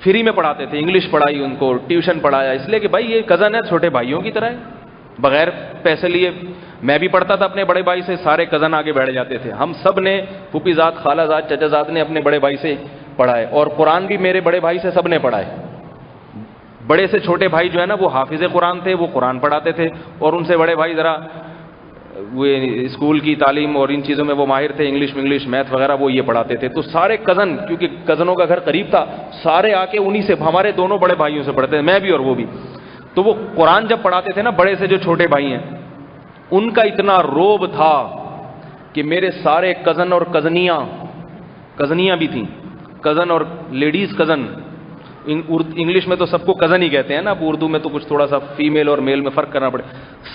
فری میں پڑھاتے تھے, انگلش پڑھائی ان کو, ٹیوشن پڑھایا, اس لیے کہ بھائی یہ کزن ہے, چھوٹے بھائیوں کی طرح ہے, بغیر پیسے لیے. میں بھی پڑھتا تھا اپنے بڑے بھائی سے, سارے کزن آگے بیٹھ جاتے تھے. ہم سب نے, پھوپھی زاد, خالہ زاد, چچا زاد نے اپنے بڑے بھائی سے پڑھا ہے, اور قرآن بھی میرے بڑے بھائی سے سب نے پڑھا ہے. بڑے سے چھوٹے بھائی جو ہے نا وہ حافظ قرآن تھے, وہ قرآن پڑھاتے تھے, اور ان سے بڑے بھائی ذرا وہ اسکول کی تعلیم اور ان چیزوں میں وہ ماہر تھے, انگلش میتھ وغیرہ وہ یہ پڑھاتے تھے. تو سارے کزن, کیونکہ کزنوں کا گھر قریب تھا, سارے آ کے انہی سے, ہمارے دونوں بڑے بھائیوں سے پڑھتے تھے, میں بھی اور وہ بھی. تو وہ قرآن جب پڑھاتے تھے نا, بڑے سے جو چھوٹے بھائی ہیں ان کا اتنا روب تھا کہ میرے سارے کزن اور کزنیاں بھی تھیں, کزن اور لیڈیز کزن, انگلش میں تو سب کو کزن ہی کہتے ہیں نا, اب اردو میں تو کچھ تھوڑا سا فیمیل اور میل میں فرق کرنا پڑے.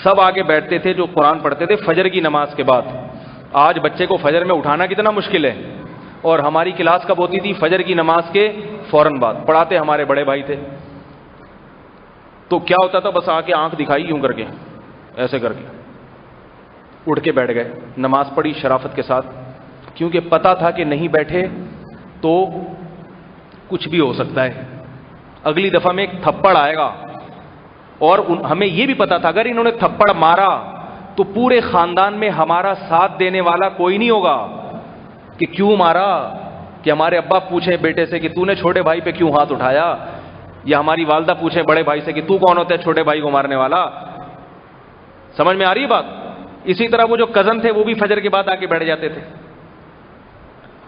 سب آگے بیٹھتے تھے جو قرآن پڑھتے تھے فجر کی نماز کے بعد. آج بچے کو فجر میں اٹھانا کتنا مشکل ہے, اور ہماری کلاس کب ہوتی تھی؟ فجر کی نماز کے فوراً بعد. پڑھاتے ہمارے بڑے بھائی تھے. تو کیا ہوتا تھا, بس آ کے آنکھ دکھائی یوں کر کے, ایسے کر کے اٹھ کے بیٹھ گئے, نماز پڑھی شرافت کے ساتھ, کیونکہ پتا تھا کہ نہیں بیٹھے تو کچھ بھی ہو سکتا ہے, اگلی دفعہ میں ایک تھپڑ آئے گا. اور ہمیں یہ بھی پتا تھا اگر انہوں نے تھپڑ مارا تو پورے خاندان میں ہمارا ساتھ دینے والا کوئی نہیں ہوگا کہ کیوں مارا, کہ ہمارے ابا پوچھیں بیٹے سے کہ تو نے چھوٹے بھائی پہ کیوں ہاتھ اٹھایا, یا ہماری والدہ پوچھیں بڑے بھائی سے کہ تو کون ہوتا ہے چھوٹے بھائی کو مارنے والا. سمجھ میں آ رہی ہے بات؟ اسی طرح وہ جو کزن تھے وہ بھی فجر کے بعد آ کے بیٹھ جاتے تھے,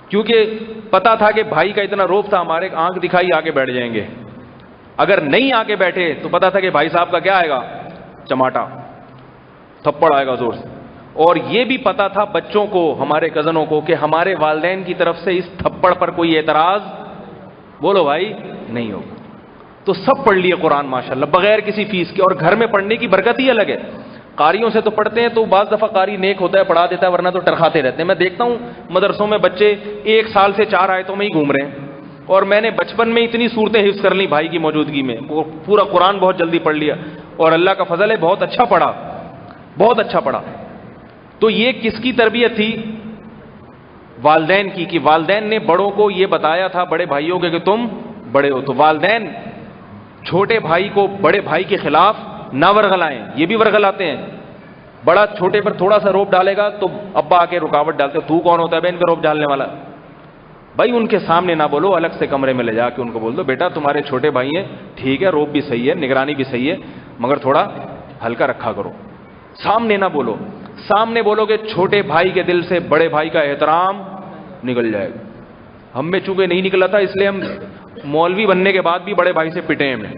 کیونکہ پتا تھا کہ بھائی کا اتنا روب تھا, ہمارے آنکھ دکھائی آ کے بیٹھ جائیں گے. اگر نہیں آ کے بیٹھے تو پتا تھا کہ بھائی صاحب کا کیا آئے گا, چماٹا, تھپڑ آئے گا زور سے. اور یہ بھی پتا تھا بچوں کو, ہمارے کزنوں کو, کہ ہمارے والدین کی طرف سے اس تھپڑ پر کوئی اعتراض بولو بھائی نہیں ہوگا. تو سب پڑھ لیے قرآن ماشاءاللہ بغیر کسی فیس کے, اور گھر میں پڑھنے کی برکت ہی الگ ہے. قاریوں سے تو پڑھتے ہیں تو بعض دفعہ قاری نیک ہوتا ہے پڑھا دیتا ہے, ورنہ تو ٹرخاتے رہتے ہیں. میں دیکھتا ہوں مدرسوں میں بچے 1 سال سے 4 آیتوں میں ہی گھوم رہے ہیں, اور میں نے بچپن میں اتنی صورتیں حفظ کر لی بھائی کی موجودگی میں, وہ پورا قرآن بہت جلدی پڑھ لیا, اور اللہ کا فضل ہے بہت اچھا پڑھا, بہت اچھا پڑھا. تو یہ کس کی تربیت تھی؟ والدین کی, کہ والدین نے بڑوں کو یہ بتایا تھا, بڑے بھائیوں کے, کہ تم بڑے ہو. تو والدین چھوٹے بھائی کو بڑے بھائی کے خلاف نہ ورغلائیں. یہ بھی ورغلاتے ہیں, بڑا چھوٹے پر تھوڑا سا روب ڈالے گا تو ابا آ کے رکاوٹ ڈالتے, تو کون ہوتا ہے بہن پہ روب ڈالنے والا. بھائی ان کے سامنے نہ بولو, الگ سے کمرے میں لے جا کے ان کو بول دو بیٹا تمہارے چھوٹے بھائی ہیں, ٹھیک ہے روب بھی صحیح ہے, نگرانی بھی صحیح ہے, مگر تھوڑا ہلکا رکھا کرو. سامنے نہ بولو, سامنے بولو کہ چھوٹے بھائی کے دل سے بڑے بھائی کا احترام نکل جائے گا. ہم میں چونکہ نہیں نکلا تھا اس لیے ہم مولوی بننے کے بعد بھی بڑے بھائی سے پٹے ہیں.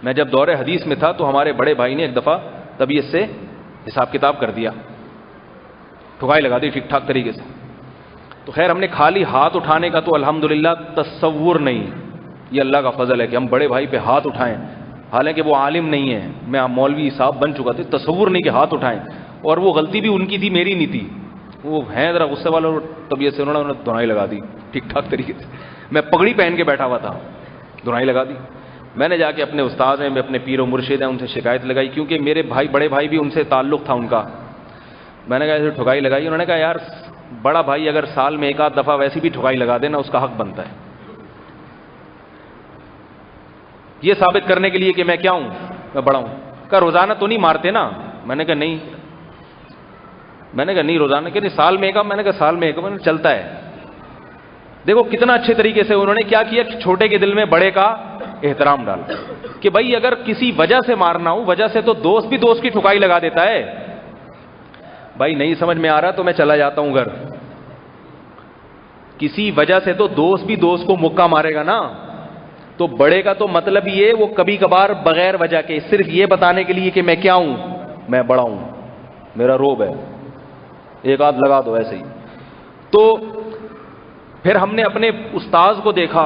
میں جب دور حدیث میں تھا تو ہمارے بڑے بھائی نے ایک دفعہ طبیعت سے حساب کتاب کر دیا, ٹھکائی لگا دی ٹھیک ٹھاک طریقے سے. تو خیر ہم نے خالی ہاتھ اٹھانے کا تو الحمدللہ تصور نہیں, یہ اللہ کا فضل ہے کہ ہم بڑے بھائی پہ ہاتھ اٹھائیں, حالانکہ وہ عالم نہیں ہے, میں مولوی صاحب بن چکا تھا, تصور نہیں کہ ہاتھ اٹھائیں. اور وہ غلطی بھی ان کی تھی, میری نہیں تھی. وہ ہیں ذرا غصے والے طبیعت سے, انہوں نے دھنائی لگا دی ٹھیک ٹھاک طریقے سے. میں پگڑی پہن کے بیٹھا ہوا تھا, دھنائی لگا دی. میں نے جا کے اپنے استاد ہیں, اپنے پیر و مرشد ہیں, ان سے شکایت لگائی, کیونکہ میرے بھائی بڑے بھائی بھی ان سے تعلق تھا ان کا. میں نے کہا ایسے ٹھکائی لگائی. انہوں نے کہا یار بڑا بھائی اگر سال میں 1 آدھ دفعہ ویسی بھی ٹھکائی لگا دینا اس کا حق بنتا ہے, یہ ثابت کرنے کے لیے کہ میں کیا ہوں, میں بڑا ہوں. کہا روزانہ تو نہیں مارتے نا؟ میں نے کہا نہیں. میں نے کہا نہیں روزانہ, کہ نہیں سال میں 1 آدھ. میں نے کہا سال میں 1 آدھ چلتا ہے. دیکھو کتنا اچھے طریقے سے انہوں نے کیا کیا, چھوٹے کے دل میں بڑے کا احترام ڈال, کہ بھائی اگر کسی وجہ سے مارنا ہو, وجہ سے تو دوست بھی دوست کی ٹھکائی لگا دیتا ہے. بھائی نہیں سمجھ میں آ رہا تو میں چلا جاتا ہوں گھر. کسی وجہ سے تو دوست بھی دوست کو مکہ مارے گا نا. تو بڑے کا تو مطلب یہ وہ کبھی کبھار بغیر وجہ کے صرف یہ بتانے کے لیے کہ میں کیا ہوں, میں بڑا ہوں, میرا روب ہے, 1 آدھ لگا دو ایسے ہی. تو پھر ہم نے اپنے استاذ کو دیکھا,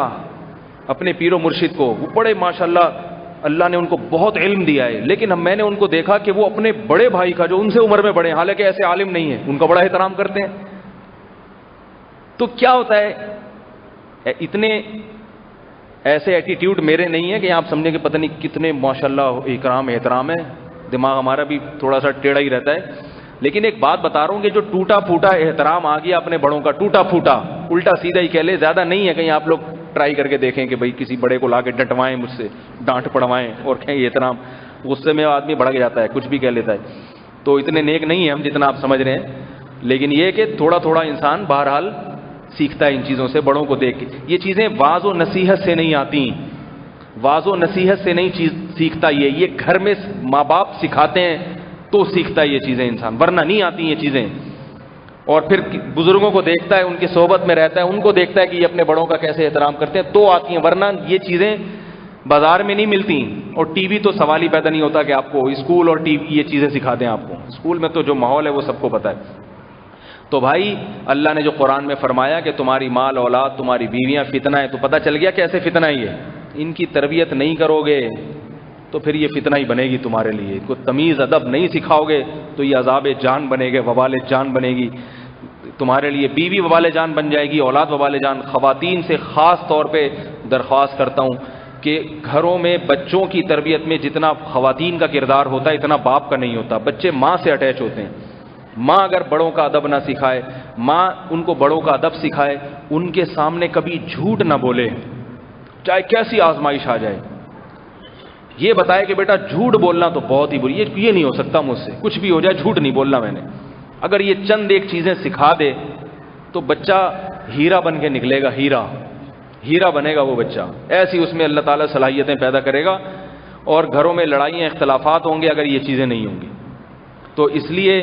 اپنے پیر و مرشد کو, وہ بڑے ماشاءاللہ اللہ نے ان کو بہت علم دیا ہے, لیکن میں نے ان کو دیکھا کہ وہ اپنے بڑے بھائی کا جو ان سے عمر میں بڑے ہیں, حالانکہ ایسے عالم نہیں ہیں, ان کا بڑا احترام کرتے ہیں. تو کیا ہوتا ہے, اتنے ایسے ایٹیٹیوڈ میرے نہیں ہے کہ آپ سمجھیں کہ پتہ نہیں کتنے ماشاءاللہ اکرام احترام ہے, دماغ ہمارا بھی تھوڑا سا ٹیڑھا ہی رہتا ہے. لیکن ایک بات بتا رہا ہوں کہ جو ٹوٹا پھوٹا احترام آ گیا اپنے بڑوں کا, ٹوٹا پھوٹا, الٹا سیدھا ہی کہہ لے, زیادہ نہیں ہے. کہیں آپ لوگ ٹرائی کر کے دیکھیں کہ بھئی کسی بڑے کو لا کے ڈنٹوائیں, مجھ سے ڈانٹ پڑوائیں اور کہیں یہ احترام, غصے میں آدمی بھڑک جاتا ہے, کچھ بھی کہہ لیتا ہے. تو اتنے نیک نہیں ہیں ہم جتنا آپ سمجھ رہے ہیں. لیکن یہ کہ تھوڑا تھوڑا انسان بہرحال سیکھتا ہے ان چیزوں سے, بڑوں کو دیکھ کے. یہ چیزیں واعظ و نصیحت سے نہیں آتی, واعظ و نصیحت سے نہیں سیکھتا. یہ گھر میں ماں باپ سکھاتے ہیں تو سیکھتا ہے یہ چیزیں انسان, ورنہ نہیں آتی یہ چیزیں. اور پھر بزرگوں کو دیکھتا ہے, ان کی صحبت میں رہتا ہے, ان کو دیکھتا ہے کہ یہ اپنے بڑوں کا کیسے احترام کرتے ہیں, تو آتی ہیں. ورنہ یہ چیزیں بازار میں نہیں ملتی. اور ٹی وی تو سوال ہی پیدا نہیں ہوتا کہ آپ کو اسکول اور ٹی وی یہ چیزیں سکھا دیں. آپ کو اسکول میں تو جو ماحول ہے وہ سب کو پتہ ہے. تو بھائی اللہ نے جو قرآن میں فرمایا کہ تمہاری مال اولاد, تمہاری بیویاں فتنہ ہے, تو پتہ چل گیا کیسے فتنہ ہے. ان کی تربیت نہیں کرو گے تو پھر یہ فتنہ ہی بنے گی تمہارے لیے. کو تمیز ادب نہیں سکھاؤ گے تو یہ عذاب جان بنے گے, وبال جان بنے گی تمہارے لیے. بیوی وبال جان بن جائے گی, اولاد وبال جان. خواتین سے خاص طور پہ درخواست کرتا ہوں کہ گھروں میں بچوں کی تربیت میں جتنا خواتین کا کردار ہوتا ہے اتنا باپ کا نہیں ہوتا. بچے ماں سے اٹیچ ہوتے ہیں. ماں اگر بڑوں کا ادب نہ سکھائے، ماں ان کو بڑوں کا ادب سکھائے، ان کے سامنے کبھی جھوٹ نہ بولے چاہے کیسی آزمائش آ جائے، یہ بتائے کہ بیٹا جھوٹ بولنا تو بہت ہی بری، یہ نہیں ہو سکتا مجھ سے، کچھ بھی ہو جائے جھوٹ نہیں بولنا میں نے. اگر یہ چند ایک چیزیں سکھا دے تو بچہ ہیرا بن کے نکلے گا. ہیرا بنے گا وہ بچہ. ایسی اس میں اللہ تعالیٰ صلاحیتیں پیدا کرے گا. اور گھروں میں لڑائیاں اختلافات ہوں گے اگر یہ چیزیں نہیں ہوں گی. تو اس لیے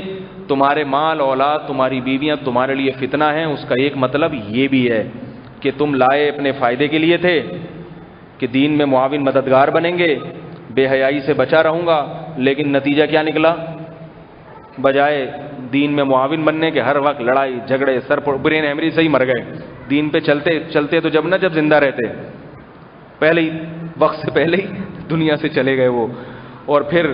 تمہارے مال اولاد، تمہاری بیویاں تمہارے لیے فتنہ ہیں. اس کا ایک مطلب یہ بھی ہے کہ تم لائے اپنے فائدے کے لیے تھے کہ دین میں معاون مددگار بنیں گے، بے حیائی سے بچا رہوں گا، لیکن نتیجہ کیا نکلا؟ بجائے دین میں معاون بننے کے ہر وقت لڑائی جھگڑے، سر برین ہیمریج سے ہی مر گئے. دین پہ چلتے تو جب زندہ رہتے، پہلے ہی وقت سے پہلے ہی دنیا سے چلے گئے وہ. اور پھر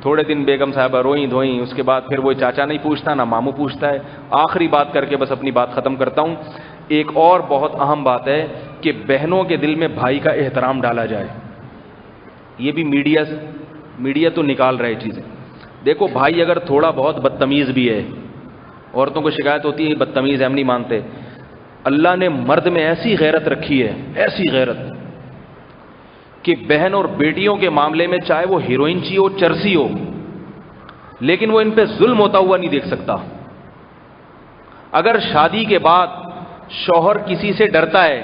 تھوڑے دن بیگم صاحبہ روئیں دھوئیں، اس کے بعد پھر وہ چاچا نہیں پوچھتا نہ ماموں پوچھتا ہے. آخری بات کر کے بس اپنی بات ختم کرتا ہوں. ایک اور بہت اہم بات ہے کہ بہنوں کے دل میں بھائی کا احترام ڈالا جائے. یہ بھی میڈیا تو نکال رہے چیزیں. دیکھو بھائی اگر تھوڑا بہت بدتمیز بھی ہے، عورتوں کو شکایت ہوتی ہے بدتمیز ہے ہم نہیں مانتے، اللہ نے مرد میں ایسی غیرت رکھی ہے، ایسی غیرت کہ بہن اور بیٹیوں کے معاملے میں چاہے وہ ہیروئن چی ہو چرسی ہو، لیکن وہ ان پہ ظلم ہوتا ہوا نہیں دیکھ سکتا. اگر شادی کے بعد شوہر کسی سے ڈرتا ہے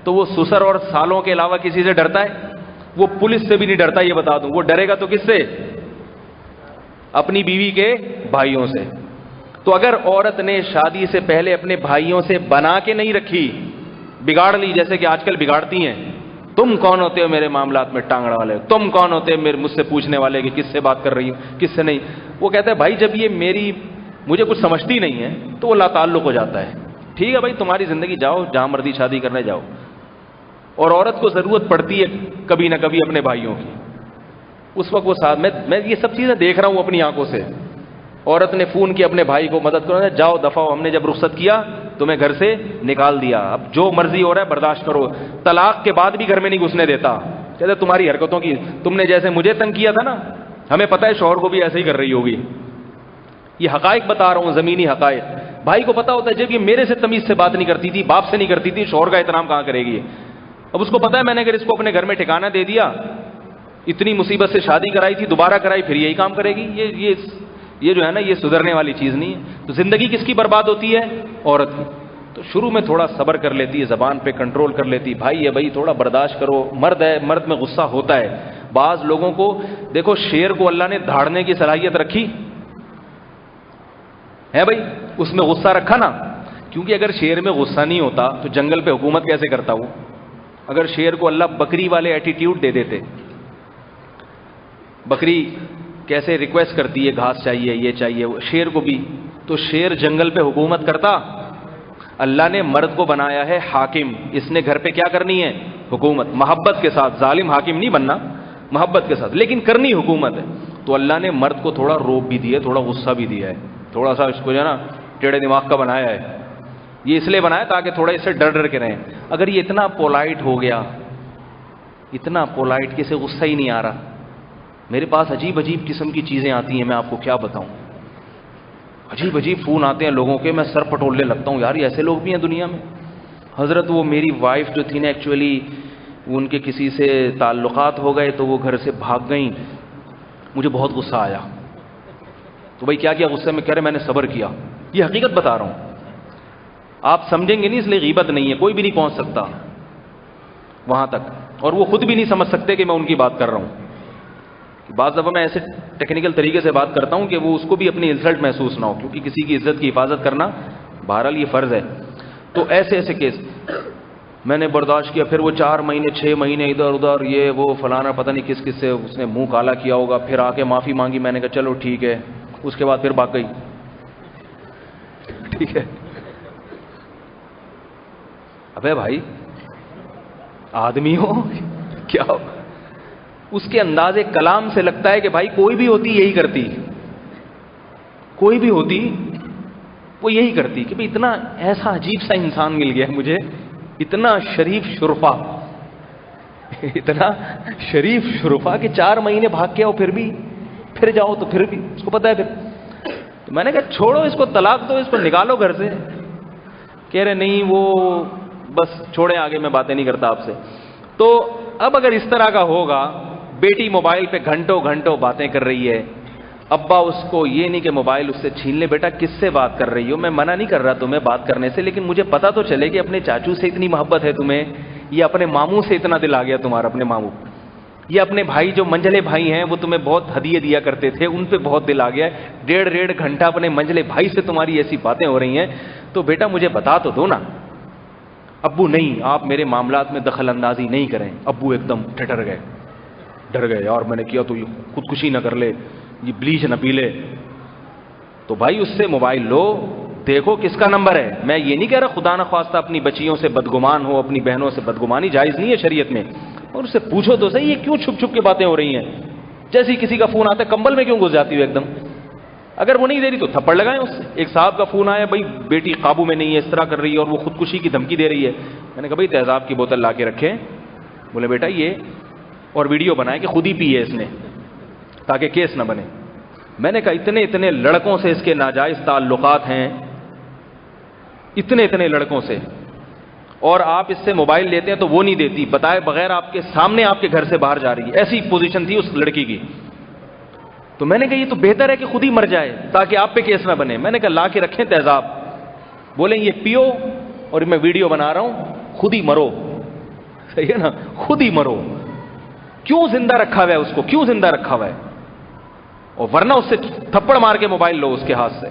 تو وہ سسر اور سالوں کے علاوہ کسی سے ڈرتا ہے؟ وہ پولیس سے بھی نہیں ڈرتا، یہ بتا دوں. وہ ڈرے گا تو کس سے؟ اپنی بیوی کے بھائیوں سے. تو اگر عورت نے شادی سے پہلے اپنے بھائیوں سے بنا کے نہیں رکھی، بگاڑ لی جیسے کہ آج کل بگاڑتی ہیں، تم کون ہوتے ہو میرے معاملات میں ٹانگڑ والے، تم کون ہوتے ہو مجھ سے پوچھنے والے کہ کس سے بات کر رہی ہوں کس سے نہیں. وہ کہتا ہے بھائی جب یہ مجھے کچھ سمجھتی نہیں ہے تو وہ لا تعلق ہو جاتا ہے. ٹھیک ہے بھائی تمہاری زندگی، جاؤ جہاں مرضی شادی کرنے جاؤ. اور عورت کو ضرورت پڑتی ہے کبھی نہ کبھی اپنے بھائیوں کی، اس وقت وہ ساتھ میں یہ سب چیزیں دیکھ رہا ہوں اپنی آنکھوں سے. عورت نے فون کیا اپنے بھائی کو مدد کرو، جاؤ دفعہ ہو، ہم نے جب رخصت کیا تمہیں گھر سے نکال دیا، اب جو مرضی ہو رہا ہے برداشت کرو. طلاق کے بعد بھی گھر میں نہیں گھسنے دیتا، کہتے تمہاری حرکتوں کی، تم نے جیسے مجھے تنگ کیا تھا نا، ہمیں پتہ ہے شوہر کو بھی ایسے ہی کر رہی ہوگی. یہ حقائق بتا رہا ہوں، زمینی حقائق. بھائی کو پتا ہوتا ہے جب یہ میرے سے تمیز سے بات نہیں کرتی تھی، باپ سے نہیں کرتی تھی، شوہر کا احترام کہاں کرے گی. اب اس کو پتا ہے میں نے اگر اس کو اپنے گھر میں ٹھکانہ دے دیا، اتنی مصیبت سے شادی کرائی تھی، دوبارہ کرائی پھر یہی کام کرے گی. یہ جو ہے نا یہ سدھرنے والی چیز نہیں ہے. تو زندگی کس کی برباد ہوتی ہے؟ عورت کی. تو شروع میں تھوڑا صبر کر لیتی ہے، زبان پہ کنٹرول کر لیتی، بھائی ہے بھائی تھوڑا برداشت کرو، مرد ہے، مرد میں غصہ ہوتا ہے. بعض لوگوں کو دیکھو، شیر کو اللہ نے دھاڑنے کی صلاحیت رکھی ہے بھائی، اس میں غصہ رکھا نا، کیونکہ اگر شیر میں غصہ نہیں ہوتا تو جنگل پہ حکومت کیسے کرتا ہوں. اگر شیر کو اللہ بکری والے ایٹیٹیوڈ دے دیتے، بکری کیسے ریکویسٹ کرتی ہے گھاس چاہیے یہ چاہیے، شیر کو بھی، تو شیر جنگل پہ حکومت کرتا. اللہ نے مرد کو بنایا ہے حاکم، اس نے گھر پہ کیا کرنی ہے؟ حکومت، محبت کے ساتھ. ظالم حاکم نہیں بننا، محبت کے ساتھ، لیکن کرنی حکومت ہے. تو اللہ نے مرد کو تھوڑا روب بھی دیا ہے، تھوڑا غصہ بھی دیا ہے، تھوڑا سا اس کو جو ہے نا ٹیڑھے دماغ کا بنایا ہے. یہ اس لیے بنایا تاکہ تھوڑا اس سے ڈر کے رہیں. اگر یہ اتنا پولائٹ ہو گیا، اتنا پولائٹ کہ اسے غصہ ہی نہیں آ رہا. میرے پاس عجیب عجیب قسم کی چیزیں آتی ہیں، میں آپ کو کیا بتاؤں. عجیب عجیب فون آتے ہیں لوگوں کے، میں سر پٹولنے لگتا ہوں، یار یہ ایسے لوگ بھی ہیں دنیا میں. حضرت وہ میری وائف جو تھی نا، ایکچولی ان کے کسی سے تعلقات ہو گئے تو وہ گھر سے بھاگ گئیں. مجھے بہت غصہ آیا. تو بھائی کیا غصے میں؟ کہہ رہے میں نے صبر کیا. یہ حقیقت بتا رہا ہوں، آپ سمجھیں گے نہیں، اس لیے غیبت نہیں ہے، کوئی بھی نہیں پہنچ سکتا وہاں تک، اور وہ خود بھی نہیں سمجھ سکتے کہ میں ان کی بات کر رہا ہوں. بعض دفعہ میں ایسے ٹیکنیکل طریقے سے بات کرتا ہوں کہ وہ اس کو بھی اپنی انسلٹ محسوس نہ ہو، کیونکہ کسی کی عزت کی حفاظت کرنا بہرحال یہ فرض ہے. تو ایسے کیس میں نے برداشت کیا. پھر وہ 4 مہینے 6 مہینے ادھر ادھر، یہ وہ فلانا، پتہ نہیں کس سے اس نے منہ کالا کیا ہوگا. پھر آ کے معافی مانگی، میں نے کہا چلو ٹھیک ہے. اس کے بعد پھر بھاگ گئی. ٹھیک ہے. ابے بھائی آدمی ہو کیا ہو؟ اس کے انداز کلام سے لگتا ہے کہ بھائی کوئی بھی ہوتی یہی کرتی، کوئی بھی ہوتی وہ یہی کرتی. کہ بھائی اتنا ایسا عجیب سا انسان مل گیا مجھے، اتنا شریف شرفا. اتنا شریف شرفا کہ 4 مہینے بھاگ کے آؤ پھر جاؤ تو پھر بھی اس کو پتا ہے پھر. تو میں نے کہا چھوڑو اس کو, طلاق دو, اس کو نکالو گھر سے. کہہ رہے نہیں وہ بس چھوڑے, آگے میں باتیں نہیں کرتا آپ سے. تو اب اگر اس طرح کا ہوگا, بیٹی موبائل پہ گھنٹوں گھنٹوں باتیں کر رہی ہے, ابا اس کو یہ نہیں کہ موبائل اس سے چھین لے, بیٹا کس سے بات کر رہی ہو, میں منع نہیں کر رہا تمہیں بات کرنے سے, لیکن مجھے پتا تو چلے کہ اپنے چاچو سے اتنی محبت ہے تمہیں, یا اپنے ماموں سے اتنا دل آ گیا تمہارا, اپنے ماموں, یا اپنے بھائی جو منجلے بھائی ہیں وہ تمہیں بہت ہدیے دیا کرتے تھے, ان پہ بہت دل آ گیا ہے, 1.5 گھنٹہ اپنے منجلے بھائی سے تمہاری ایسی باتیں ہو رہی ہیں, تو بیٹا مجھے بتا تو دو نا. ابو نہیں, آپ میرے معاملات میں دخل اندازی نہیں کریں. ابو ایک دم ڈر گئے, اور میں نے کیا تو یہ خودکشی نہ کر لے, یہ بلیچ نہ پی لے. تو بھائی اس سے موبائل لو, دیکھو کس کا نمبر ہے. میں یہ نہیں کہہ رہا خدا نہ خواستہ اپنی بچیوں سے بدگمان ہو, اپنی بہنوں سے بدگمانی جائز نہیں ہے شریعت میں, اور اس سے پوچھو تو صحیح یہ کیوں چھپ چھپ کے باتیں ہو رہی ہیں. جیسے کسی کا فون آتا ہے کمبل میں کیوں گھس جاتی ہو ایک دم, اگر وہ نہیں دے رہی تو تھپڑ لگائیں اس سے. ایک صاحب کا فون آیا, بھائی بیٹی قابو میں نہیں ہے, اس طرح کر رہی ہے اور وہ خودکشی کی دھمکی دے رہی ہے. میں نے کہا بھائی تیزاب کی بوتل لا کے رکھیں. بولے بیٹا یہ, اور ویڈیو بنائے کہ خود ہی پی ہے اس نے تاکہ کیس نہ بنے. میں نے کہا اتنے لڑکوں سے اس کے ناجائز تعلقات ہیں, اتنے لڑکوں سے, اور آپ اس سے موبائل لیتے ہیں تو وہ نہیں دیتی, بتائے بغیر آپ کے سامنے آپ کے گھر سے باہر جا رہی ہے. ایسی پوزیشن تھی اس لڑکی کی. تو میں نے کہا یہ تو بہتر ہے کہ خود ہی مر جائے تاکہ آپ پہ کیس نہ بنے. میں نے کہا لا کے رکھیں تیزاب, بولیں یہ پیو اور میں ویڈیو بنا رہا ہوں, خود ہی مرو. صحیح ہے نا, خود ہی مرو. کیوں زندہ رکھا ہوا ہے اس کو, کیوں زندہ رکھا ہوا ہے؟ اور ورنہ اس سے تھپڑ مار کے موبائل لو اس کے ہاتھ سے.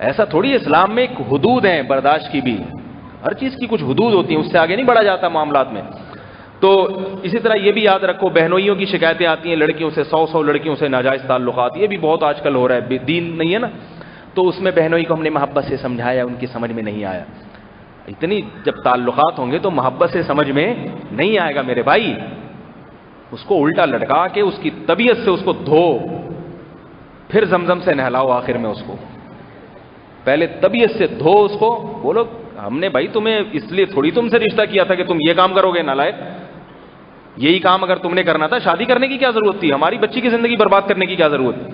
ایسا تھوڑی, اسلام میں ایک حدود ہیں برداشت کی بھی, ہر چیز کی کچھ حدود ہوتی ہیں, اس سے آگے نہیں بڑھا جاتا معاملات میں. تو اسی طرح یہ بھی یاد رکھو, بہنوئیوں کی شکایتیں آتی ہیں لڑکیوں سے, 100 لڑکیوں سے ناجائز تعلقات, یہ بھی بہت آج کل ہو رہا ہے. دین نہیں ہے نا, تو اس میں بہنوئی کو ہم نے محبت سے سمجھایا, ان کی سمجھ میں نہیں آیا. اتنی جب تعلقات ہوں گے تو محبت سے سمجھ میں نہیں آئے گا میرے بھائی. اس کو الٹا لٹکا کے اس کی طبیعت سے اس کو دھو, پھر زمزم سے نہلاؤ آخر میں اس کو. پہلے طبیعت سے دھو اس کو, بولو ہم نے بھائی تمہیں اس لیے تھوڑی تم سے رشتہ کیا تھا کہ تم یہ کام کرو گے نالائق. یہی کام اگر تم نے کرنا تھا, شادی کرنے کی کیا ضرورت تھی, ہماری بچی کی زندگی برباد کرنے کی کیا ضرورت تھی.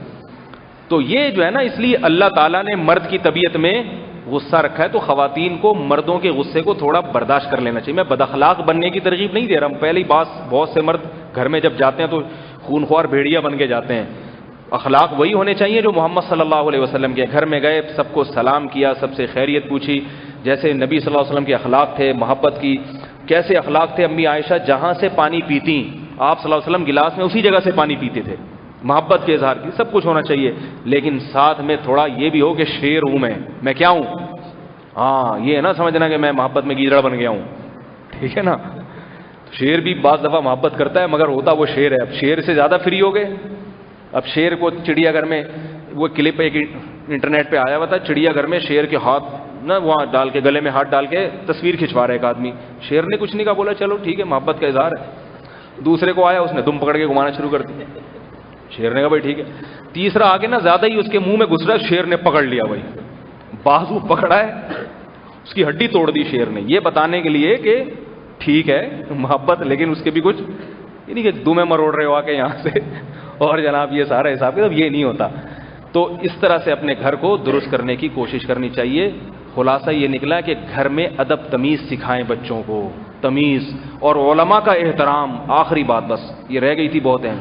تو یہ جو ہے نا, اس لیے اللہ تعالیٰ نے مرد کی طبیعت میں غصہ رکھا ہے, تو خواتین کو مردوں کے غصے کو تھوڑا برداشت کر لینا چاہیے. میں بد اخلاق بننے کی ترغیب نہیں دے رہا ہوں. پہلی بات, بہت سے مرد گھر میں جب جاتے ہیں تو خونخوار بھیڑیا بن کے جاتے ہیں. اخلاق وہی ہونے چاہیے جو محمد صلی اللہ علیہ وسلم کے. گھر میں گئے, سب کو سلام کیا, سب سے خیریت پوچھی, جیسے نبی صلی اللہ علیہ وسلم کے اخلاق تھے, محبت کی. کیسے اخلاق تھے امی عائشہ, جہاں سے پانی پیتی آپ صلی اللہ علیہ وسلم گلاس میں اسی جگہ سے پانی پیتے تھے. محبت کے اظہار کی سب کچھ ہونا چاہیے, لیکن ساتھ میں تھوڑا یہ بھی ہو کہ شیر ہوں میں کیا ہوں. ہاں یہ ہے نا سمجھنا کہ میں محبت میں گیدڑ بن گیا ہوں, ٹھیک ہے نا. شیر بھی بعض دفعہ محبت کرتا ہے مگر ہوتا وہ شیر ہے. اب شیر سے زیادہ فری ہو گئے. اب شیر کو چڑیا گھر میں, وہ کلپ ایک انٹرنیٹ پہ آیا ہوا تھا, چڑیا گھر میں شیر کے ہاتھ نا وہاں ڈال کے, گلے میں ہاتھ ڈال کے تصویر کھنچوا رہا ہے ایک آدمی. شیر نے کچھ نہیں کہا, بولا چلو ٹھیک ہے محبت کا اظہار ہے. دوسرے کو آیا, اس نے دم پکڑ کے گھمانا شروع کر دیا. شیر نے کہا بھائی ٹھیک ہے. تیسرا آگے نا زیادہ ہی اس کے منہ میں گھس رہا, شیر نے پکڑ لیا بھائی, بازو پکڑا ہے, اس کی ہڈی توڑ دی شیر نے, یہ بتانے کے لیے کہ ٹھیک ہے محبت, لیکن اس کے بھی کچھ یہ نہیں کہ دمیں مروڑ رہے ہو آ کے یہاں سے, اور جناب یہ سارا حساب اب یہ نہیں ہوتا. تو اس طرح سے اپنے گھر کو درست کرنے کی کوشش کرنی چاہیے. خلاصہ یہ نکلا کہ گھر میں ادب تمیز سکھائیں بچوں کو, تمیز, اور علماء کا احترام. آخری بات بس یہ رہ گئی تھی بہت اہم,